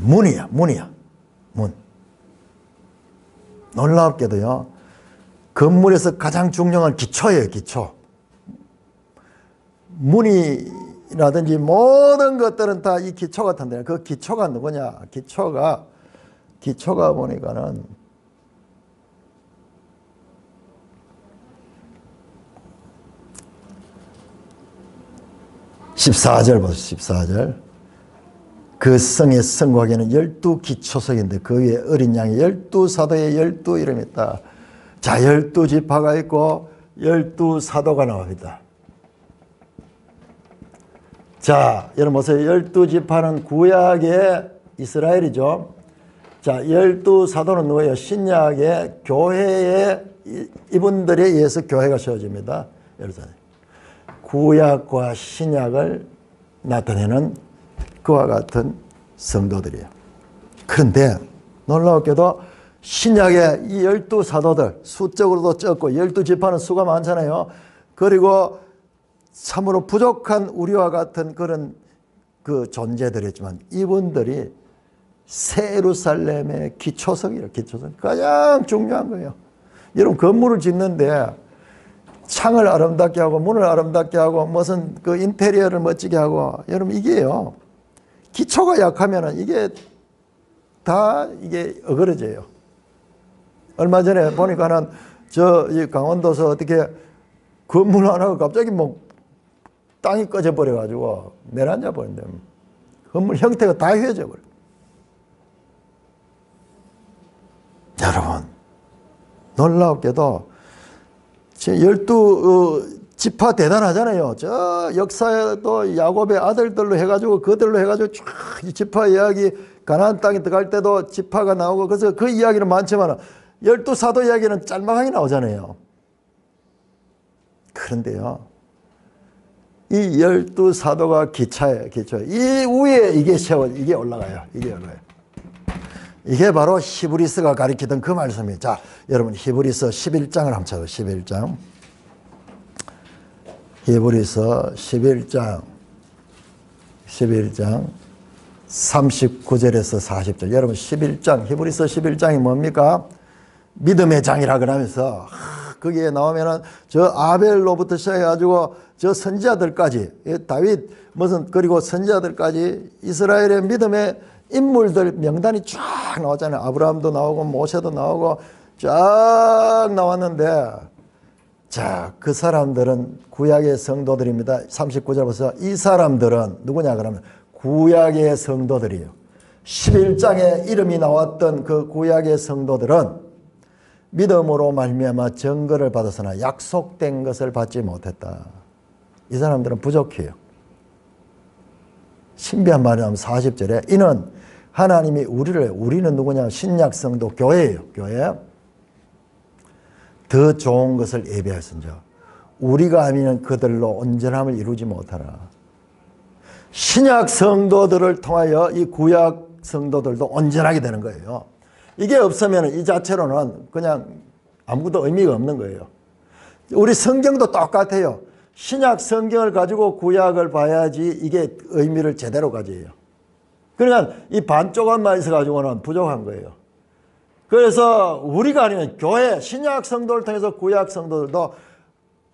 문이야. 문. 놀랍게도요. 건물에서 가장 중요한 기초예요. 기초. 문이라든지 모든 것들은 다 이 기초 같은데 그 기초가 누구냐? 기초가 보니까는 14절 보세요. 14절. 그 성의 성곽에는 12기초석인데 그 위에 어린 양의 12사도의 12 이름이 있다. 자, 12지파가 있고 12사도가 나옵니다. 자, 여러분 보세요. 12지파는 구약의 이스라엘이죠. 자, 12사도는 누구예요? 신약의 교회의 이분들에 의해서 교회가 세워집니다. 구약과 신약을 나타내는 그와 같은 성도들이에요. 그런데 놀라웠게도 신약의 이 12사도들 수적으로도 적고 12지파는 수가 많잖아요. 그리고 참으로 부족한 우리와 같은 그런 그 존재들이었지만 이분들이 새 예루살렘의 기초성이에요. 기초성. 가장 중요한 거예요. 여러분 건물을 짓는데 창을 아름답게 하고 문을 아름답게 하고 무슨 그 인테리어를 멋지게 하고 여러분 이게요. 기초가 약하면은 이게 다 이게 어그러져요. 얼마 전에 보니까는 이 강원도서 어떻게 건물 하나가 갑자기 뭐 땅이 꺼져 버려 가지고 내려앉아 버린다. 건물 형태가 다 휘어져 버려. 여러분 놀랍게도 지금 12지파 대단하잖아요. 저 역사에도 야곱의 아들들로 해가지고 그들로 해가지고 쫙 지파 이야기 가나안 땅에 들어갈 때도 지파가 나오고 그래서 그 이야기는 많지만 12사도 이야기는 짤막하게 나오잖아요. 그런데요. 이 12사도가 기차예요. 기차. 이 위에 이게 올라가요. 이게 올라가요. 이게 바로 히브리서가 가리키던 그 말씀이에요. 자, 여러분 히브리서 11장을 한번 찾아요. 11장. 히브리서 11장 39절에서 40절. 여러분 11장 히브리서 11장이 뭡니까? 믿음의 장이라 그러면서 거기에 나오면은 저 아벨로부터 시작해가지고 저 선지자들까지 다윗 무슨 그리고 선지자들까지 이스라엘의 믿음의 인물들 명단이 쫙 나왔잖아요. 아브라함도 나오고 모세도 나오고 쫙 나왔는데 자, 그 사람들은 구약의 성도들입니다. 39절부터 이 사람들은 누구냐 그러면 구약의 성도들이에요. 11장에 이름이 나왔던 그 구약의 성도들은 믿음으로 말미암아 증거를 받았으나 약속된 것을 받지 못했다. 이 사람들은 부족해요. 신비한 말이 나오면 40절에 이는 하나님이 우리는 누구냐 신약 성도 교회예요. 교회. 더 좋은 것을 예비하였은즉 우리가 아미는 그들로 온전함을 이루지 못하라. 신약 성도들을 통하여 이 구약 성도들도 온전하게 되는 거예요. 이게 없으면 이 자체로는 그냥 아무것도 의미가 없는 거예요. 우리 성경도 똑같아요. 신약 성경을 가지고 구약을 봐야지 이게 의미를 제대로 가져요. 그러니까 이 반쪽만 있어가지고는 부족한 거예요. 그래서 우리가 아니면 교회, 신약 성도를 통해서 구약 성도들도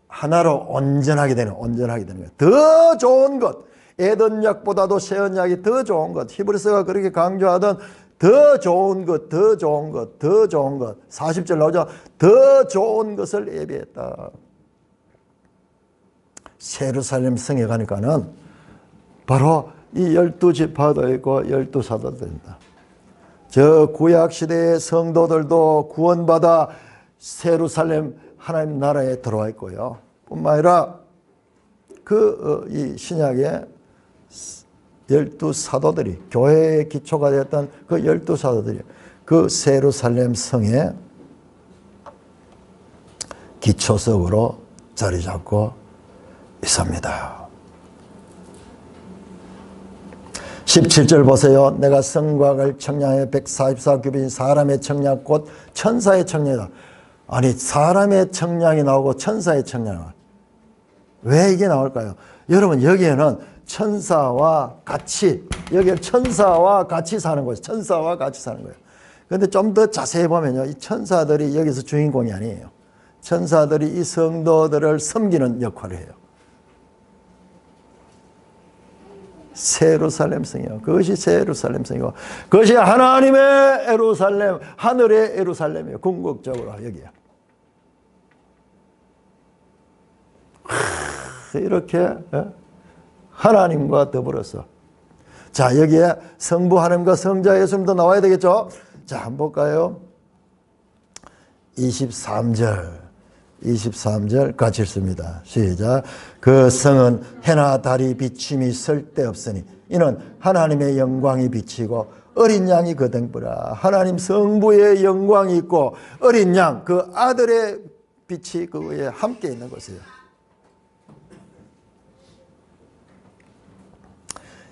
하나로 온전하게 되는 거예요. 더 좋은 것, 에덴약보다도 새 언약이 더 좋은 것, 히브리서가 그렇게 강조하던 더 좋은 것, 더 좋은 것, 더 좋은 것. 40절 나오죠. 더 좋은 것을 예비했다. 예루살렘 성에 가니까는 바로 이 12지파도 있고 12사도도 된다. 저 구약시대의 성도들도 구원받아 예루살렘 하나님 나라에 들어와 있고요. 뿐만 아니라 이 신약의 12사도들이 교회의 기초가 되었던 그 12사도들이 그 예루살렘 성의 기초석으로 자리 잡고 있습니다. 17절 보세요. 내가 성곽을 청량해 144규빗인 사람의 청량 곧 천사의 청량이다. 아니 사람의 청량이 나오고 천사의 청량이 왜 이게 나올까요? 여러분 여기에는 천사와 같이 여기에 천사와 같이 사는 거예요. 천사와 같이 사는 거예요. 그런데 좀 더 자세히 보면요. 이 천사들이 여기서 주인공이 아니에요. 천사들이 이 성도들을 섬기는 역할을 해요. 새 예루살렘 성이요. 그것이 새 예루살렘 성이고 그것이 하나님의 예루살렘, 하늘의 예루살렘이에요. 궁극적으로 여기요. 이렇게 하나님과 더불어서 자 여기에 성부 하나님과 성자 예수님도 나와야 되겠죠. 자 한번 볼까요? 23절 같이 읽습니다. 시작. 그 성은 해나 달이 비침이 쓸데없으니 이는 하나님의 영광이 비치고 어린 양이 그 등불이라. 하나님 성부의 영광이 있고 어린 양 그 아들의 빛이 그에 함께 있는 것이에요.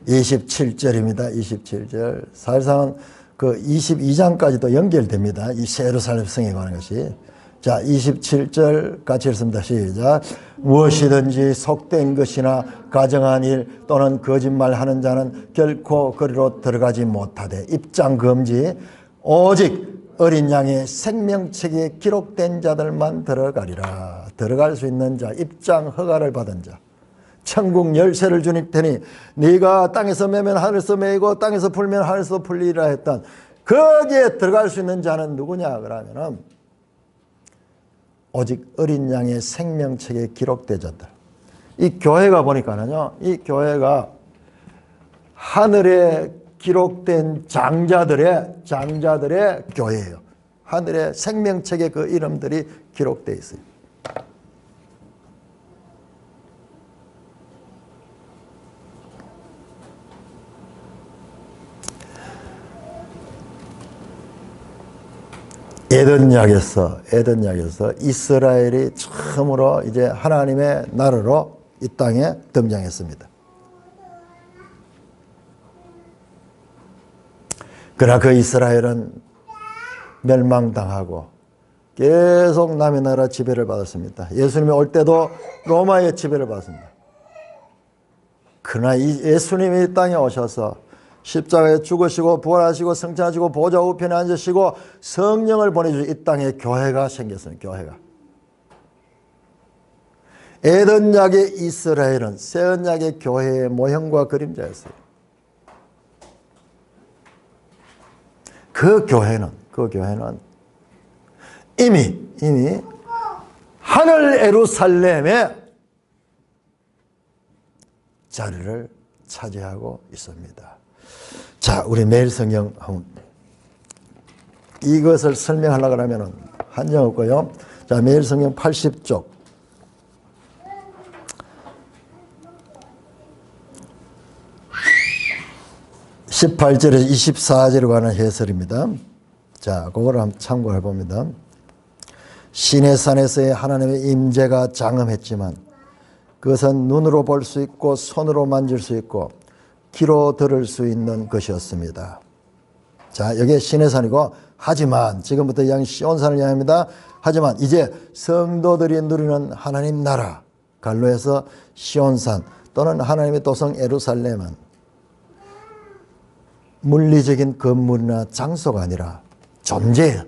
27절입니다. 27절. 사실상은 그 22장까지도 연결됩니다. 이 예루살렘 성에 관한 것이. 자, 27절 같이 읽습니다. 시작. 무엇이든지 속된 것이나 가정한 일 또는 거짓말하는 자는 결코 거리로 들어가지 못하되 입장 금지. 오직 어린 양의 생명책에 기록된 자들만 들어가리라. 들어갈 수 있는 자, 입장 허가를 받은 자. 천국 열쇠를 주니 테니 네가 땅에서 매면 하늘에서 매이고 땅에서 풀면 하늘에서 풀리라 했던 거기에 들어갈 수 있는 자는 누구냐 그러면은 오직 어린 양의 생명책에 기록된 자들. 이 교회가 보니까는요, 이 교회가 하늘에 기록된 장자들의 교회예요. 하늘의 생명책에 그 이름들이 기록되어 있어요. 에덴약에서 이스라엘이 처음으로 이제 하나님의 나라로 이 땅에 등장했습니다. 그러나 그 이스라엘은 멸망당하고 계속 남의 나라 지배를 받았습니다. 예수님이 올 때도 로마의 지배를 받았습니다. 그러나 예수님이 이 땅에 오셔서 십자가에 죽으시고 부활하시고 승천하시고 보좌 우편에 앉으시고 성령을 보내주신 이 땅에 교회가 생겼습니다. 교회가. 에덴약의 이스라엘은 새 언약의 교회의 모형과 그림자였어요. 그 교회는 이미 하늘 예루살렘의 자리를 차지하고 있습니다. 자, 우리 매일 성경 이것을 설명하려고 하면 한정 없고요. 자, 매일 성경 80쪽 18절에서 24절에 관한 해설입니다. 자, 그걸 한번 참고해 봅니다. 시내산에서의 하나님의 임재가 장엄했지만 그것은 눈으로 볼 수 있고 손으로 만질 수 있고 귀로 들을 수 있는 것이었습니다. 자, 여기에 시내산이고 하지만 지금부터 시온산을 향합니다. 하지만 이제 성도들이 누리는 하나님 나라 갈로에서 시온산 또는 하나님의 도성 예루살렘은 물리적인 건물이나 장소가 아니라 존재,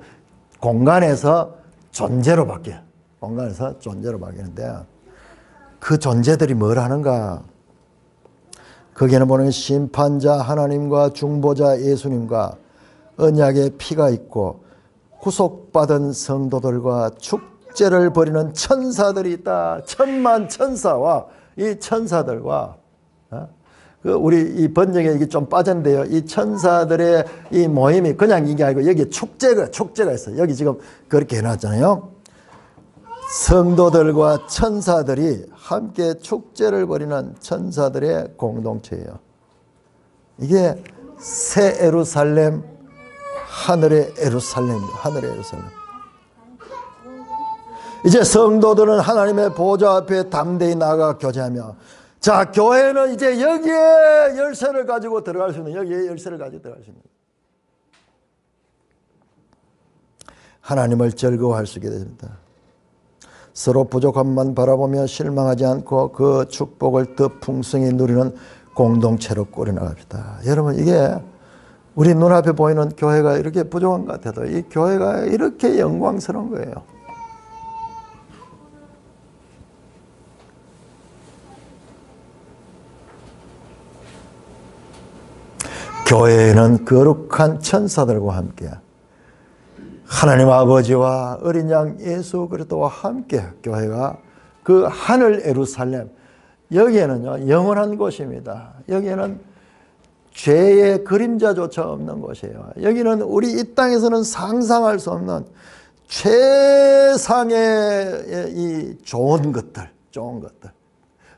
공간에서 존재로 바뀌어요. 공간에서 존재로 바뀌는데 그 존재들이 뭘 하는가? 거기에는 보면 심판자 하나님과 중보자 예수님과 언약의 피가 있고 구속받은 성도들과 축제를 벌이는 천사들이 있다. 천만 천사와 이 천사들과 우리 이 번역에 이게 좀 빠졌는데요. 이 천사들의 이 모임이 그냥 이게 아니고 여기에 축제가 있어요. 여기 지금 그렇게 해놨잖아요. 성도들과 천사들이 함께 축제를 벌이는 천사들의 공동체예요. 이게 새 예루살렘, 하늘의 예루살렘입니다. 하늘의 예루살렘. 이제 성도들은 하나님의 보좌 앞에 담대히 나아가 교제하며, 자, 교회는 이제 여기에 열쇠를 가지고 들어갈 수 있는, 여기에 열쇠를 가지고 들어갈 수 있는, 하나님을 즐거워할 수 있게 됩니다. 서로 부족함만 바라보며 실망하지 않고 그 축복을 더 풍성히 누리는 공동체로 꾸려나갑니다. 여러분, 이게 우리 눈앞에 보이는 교회가 이렇게 부족한 것 같아도 이 교회가 이렇게 영광스러운 거예요. 교회에는 거룩한 천사들과 함께 하나님 아버지와 어린 양 예수 그리스도와 함께 교회가 그 하늘 예루살렘, 여기에는요 영원한 곳입니다. 여기에는 죄의 그림자조차 없는 곳이에요. 여기는 우리 이 땅에서는 상상할 수 없는 최상의 이 좋은 것들,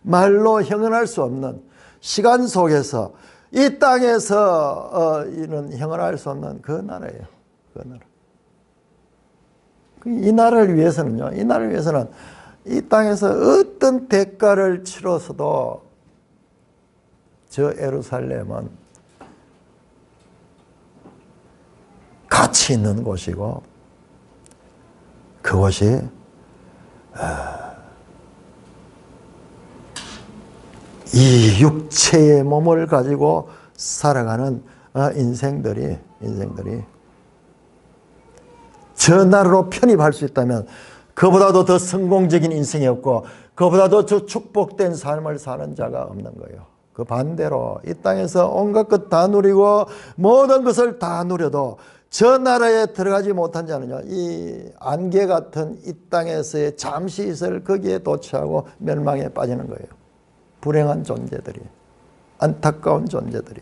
말로 형언할 수 없는 시간 속에서 이 땅에서 이는 형언할 수 없는 그 나라예요. 그 나라. 이 나라를 위해서는요, 이 땅에서 어떤 대가를 치러서도 저 예루살렘은 가치 있는 곳이고 그것이 이 육체의 몸을 가지고 살아가는 인생들이 저 나라로 편입할 수 있다면 그보다도 더 성공적인 인생이 없고 그보다도 더 축복된 삶을 사는 자가 없는 거예요. 그 반대로 이 땅에서 온갖 것 다 누리고 모든 것을 다 누려도 저 나라에 들어가지 못한 자는요, 이 안개 같은 이 땅에서의 잠시 있을 거기에 도취하고 멸망에 빠지는 거예요. 불행한 존재들이, 안타까운 존재들이.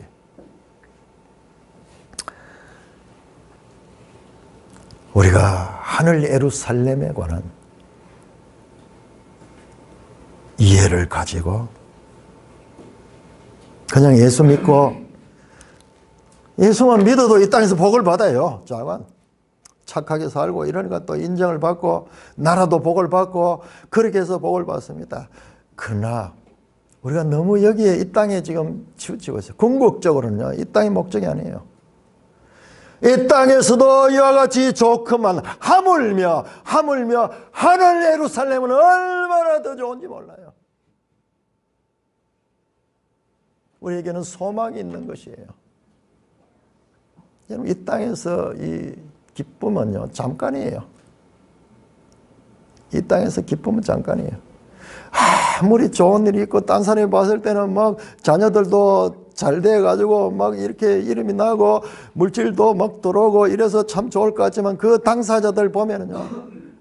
우리가 하늘 예루살렘에 관한 이해를 가지고 그냥 예수 믿고 예수만 믿어도 이 땅에서 복을 받아요. 자관 착하게 살고 이러니까 또 인정을 받고 나라도 복을 받고 그렇게 해서 복을 받습니다. 그러나 우리가 너무 여기에 이 땅에 지금 치우치고 있어요. 궁극적으로는요, 이 땅이 목적이 아니에요. 이 땅에서도 이와 같이 좋구만 하물며 하늘 예루살렘은 얼마나 더 좋은지 몰라요. 우리에게는 소망이 있는 것이에요. 여러분, 이 땅에서 이 기쁨은요, 잠깐이에요. 이 땅에서 기쁨은 잠깐이에요. 아무리 좋은 일이 있고 딴 사람이 봤을 때는 막 자녀들도 잘 돼가지고 막 이렇게 이름이 나고 물질도 막 들어오고 이래서 참 좋을 것 같지만 그 당사자들 보면은요,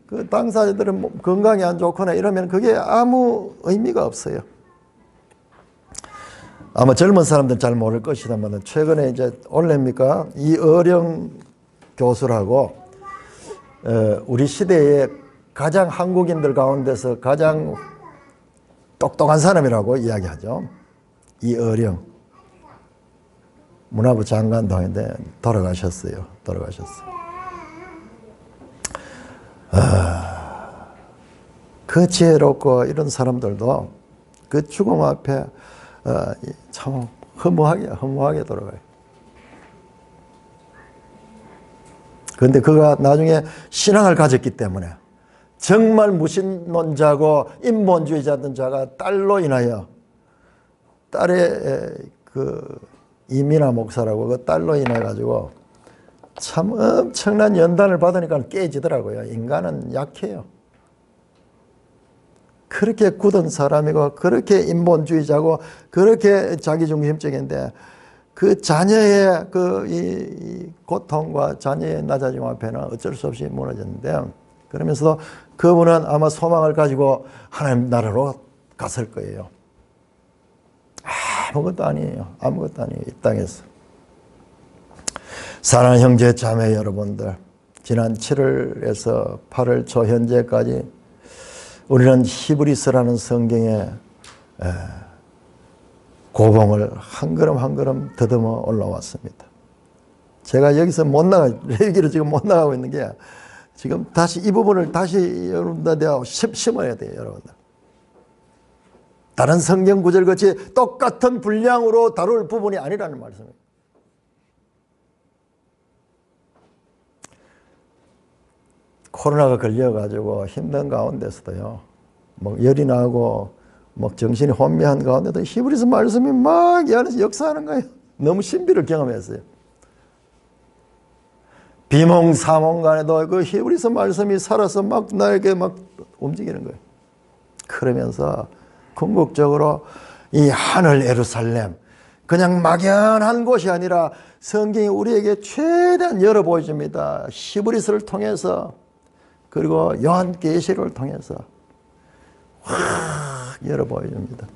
그 당사자들은 건강이 안 좋거나 이러면 그게 아무 의미가 없어요. 아마 젊은 사람들은 잘 모를 것이다만 최근에 이제 올해입니까? 이어령 교수라고 우리 시대에 가장 한국인들 가운데서 가장 똑똑한 사람이라고 이야기하죠. 이어령 문화부 장관도 했는데 돌아가셨어요. 그 지혜롭고 이런 사람들도 그 죽음 앞에 참 허무하게 돌아가요. 그런데 그가 나중에 신앙을 가졌기 때문에 정말 무신론자고 인본주의자던 자가 딸로 인하여 딸의 그 이민아 목사라고 그 딸로 인해 가지고 참 엄청난 연단을 받으니까 깨지더라고요. 인간은 약해요. 그렇게 굳은 사람이고 그렇게 인본주의자고 그렇게 자기중심적인데 그 자녀의 이 고통과 자녀의 낮아짐 앞에는 어쩔 수 없이 무너졌는데 그러면서도 그분은 아마 소망을 가지고 하나님 나라로 갔을 거예요. 아무것도 아니에요. 이 땅에서. 사랑하는 형제 자매 여러분들, 지난 7월에서 8월 초 현재까지 우리는 히브리서라는 성경에 고봉을 한 걸음 한 걸음 더듬어 올라왔습니다. 제가 여기서 레위기로 지금 못 나가고 있는 게 지금 다시 이 부분을 다시 여러분들 심어야 돼요, 여러분들. 다른 성경 구절 같이 똑같은 분량으로 다룰 부분이 아니라는 말씀입니다. 코로나가 걸려가지고 힘든 가운데서도요, 뭐 열이 나고 뭐 정신이 혼미한 가운데도 히브리서 말씀이 막 이 안에서 역사하는 거예요. 너무 신비를 경험했어요. 비몽사몽간에도 그 히브리서 말씀이 살아서 막 나에게 막 움직이는 거예요. 그러면서 궁극적으로 이 하늘 예루살렘, 그냥 막연한 곳이 아니라 성경이 우리에게 최대한 열어 보여줍니다. 히브리서를 통해서, 그리고 요한계시를 통해서 확 열어 보여줍니다.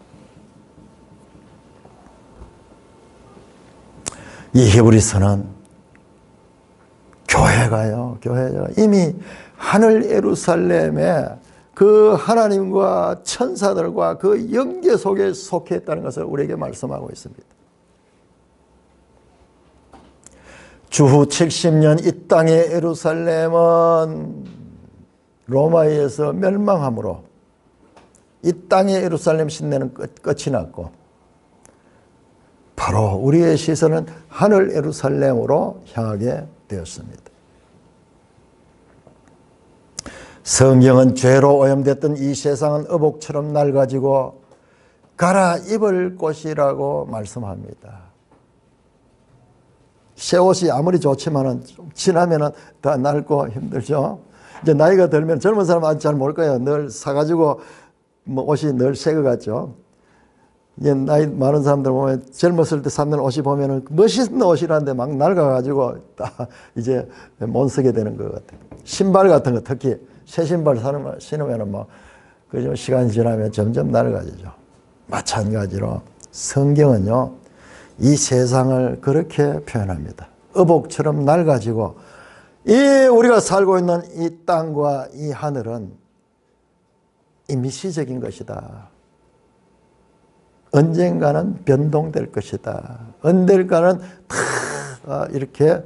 이 히브리서는 교회가 이미 하늘 예루살렘에 그 하나님과 천사들과 그 영계 속에 속해 있다는 것을 우리에게 말씀하고 있습니다. 주후 70년 이 땅의 예루살렘은 로마에 의해서 멸망함으로 이 땅의 예루살렘 신내는 끝이 났고 바로 우리의 시선은 하늘 예루살렘으로 향하게 되었습니다. 성경은 죄로 오염됐던 이 세상은 어복처럼 낡아지고 갈아입을 곳이라고 말씀합니다. 새 옷이 아무리 좋지만은 좀 지나면은 다 낡고 힘들죠. 이제 나이가 들면 젊은 사람은 잘 모를 거예요. 늘 사가지고 뭐 옷이 늘 새 것 같죠. 이제 나이 많은 사람들 보면 젊었을 때 샀는 옷이 보면은 멋있는 옷이라는데 막 낡아가지고 다 이제 못 쓰게 되는 것 같아요. 신발 같은 거 특히 새 신발 신으면은 뭐 그 시간이 지나면 점점 낡아지죠. 마찬가지로 성경은요, 이 세상을 그렇게 표현합니다. 어복처럼 낡아지고 이 우리가 살고 있는 이 땅과 이 하늘은 임시적인 것이다. 언젠가는 변동될 것이다. 언젠가는 다 이렇게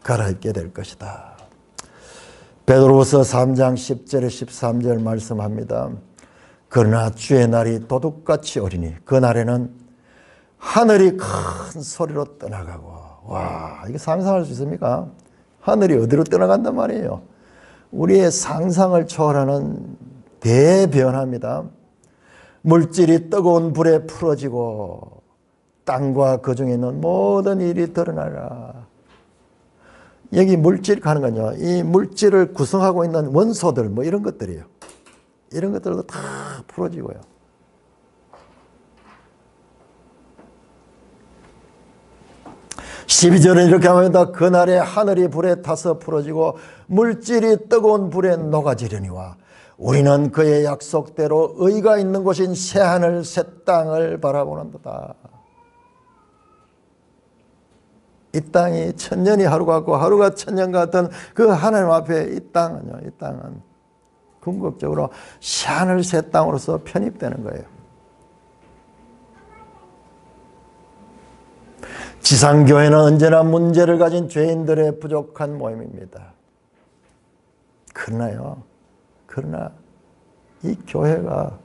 갈아입게 될 것이다. 베드로후서 3장 10절에 13절 말씀합니다. 그러나 주의 날이 도둑같이 오리니 그 날에는 하늘이 큰 소리로 떠나가고, 와, 이게 상상할 수 있습니까? 하늘이 어디로 떠나간단 말이에요. 우리의 상상을 초월하는 대변화입니다. 물질이 뜨거운 불에 풀어지고 땅과 그 중에 있는 모든 일이 드러나라. 여기 물질 가는 건요, 이 물질을 구성하고 있는 원소들 뭐 이런 것들이에요. 이런 것들도 다 풀어지고요. (12절은) 이렇게 합니다. 그날에 하늘이 불에 타서 풀어지고 물질이 뜨거운 불에 녹아지려니와 우리는 그의 약속대로 의가 있는 곳인 새하늘 새 땅을 바라보는도다. 이 땅이 천년이 하루 같고 하루가 천년 같은 그 하나님 앞에 이 땅은 궁극적으로 새하늘 새 땅으로서 편입되는 거예요. 지상교회는 언제나 문제를 가진 죄인들의 부족한 모임입니다. 그러나 이 교회가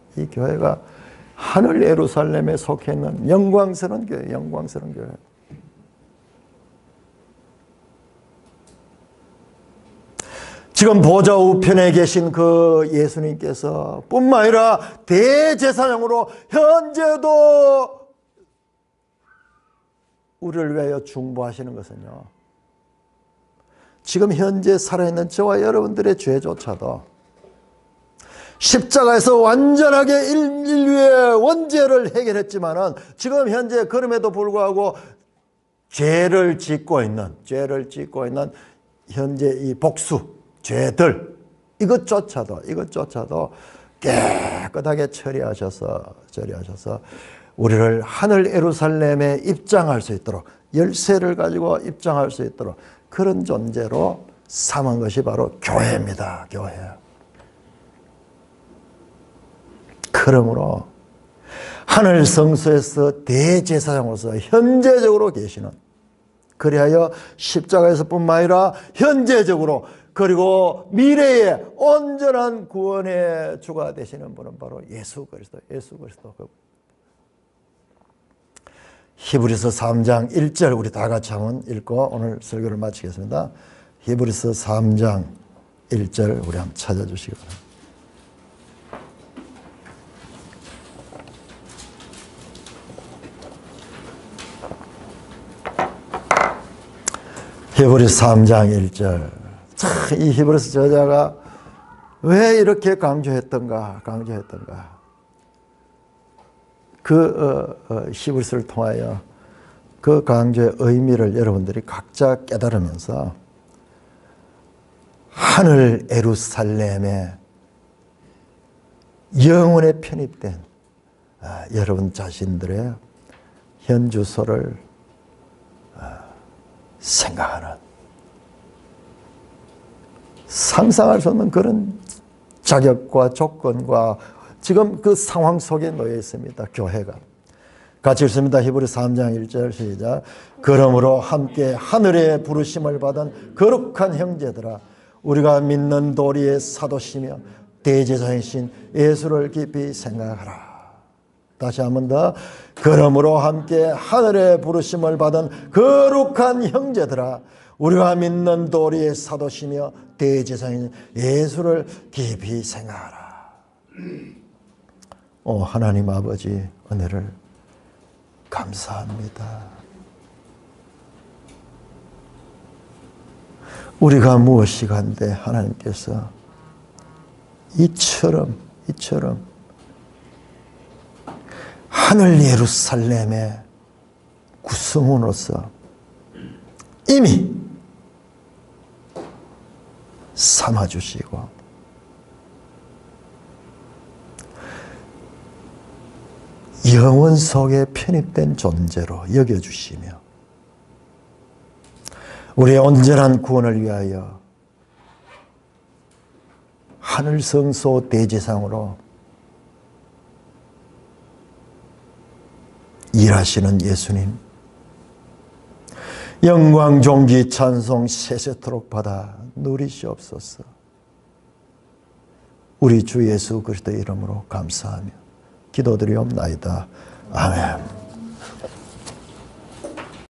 하늘 예루살렘에 속해 있는 영광스러운 교회. 지금 보좌 우편에 계신 그 예수님께서 뿐만 아니라 대제사장으로 현재도 우리를 위하여 중보하시는 것은요, 지금 현재 살아있는 저와 여러분들의 죄조차도 십자가에서 완전하게 인류의 원죄를 해결했지만은 지금 현재 그럼에도 불구하고 죄를 짓고 있는 현재 이 복수 죄들 이것조차도 깨끗하게 처리하셔서 우리를 하늘 예루살렘에 입장할 수 있도록, 열쇠를 가지고 입장할 수 있도록 그런 존재로 삼은 것이 바로 교회입니다. 교회. 그러므로 하늘 성소에서 대제사장으로서 현재적으로 계시는, 그리하여 십자가에서 뿐만 아니라 현재적으로 그리고 미래의 온전한 구원의 주가 되시는 분은 바로 예수 그리스도. 히브리서 3장 1절 우리 다 같이 한번 읽고 오늘 설교를 마치겠습니다. 히브리서 3장 1절 우리 한번 찾아주시기 바랍니다. 히브리서 3장 1절. 이 히브리서 저자가 왜 이렇게 강조했던가. 그 히브리서를 통하여 그 강조의 의미를 여러분들이 각자 깨달으면서 하늘 예루살렘에 영원에 편입된 여러분 자신들의 현주소를 생각하는, 상상할 수 없는 그런 자격과 조건과 지금 그 상황 속에 놓여 있습니다. 교회가. 같이 읽습니다. 히브리서 3장 1절 시작. 그러므로 함께 하늘의 부르심을 받은 거룩한 형제들아, 우리가 믿는 도리의 사도시며 대제사장이신 예수를 깊이 생각하라. 다시 한 번 더. 그러므로 함께 하늘의 부르심을 받은 거룩한 형제들아, 우리가 믿는 도리의 사도시며 대제사장인 예수를 깊이 생각하라. 오 하나님 아버지 은혜를 감사합니다. 우리가 무엇이 간데 하나님께서 이처럼 하늘 예루살렘의 구성원으로서 이미 삼아주시고 영원 속에 편입된 존재로 여겨주시며 우리의 온전한 구원을 위하여 하늘 성소 대제사장으로 일하시는 예수님, 영광 존귀 찬송 세세토록 받아 누리시옵소서. 우리 주 예수 그리스도의 이름으로 감사하며 기도드리옵나이다. 아멘.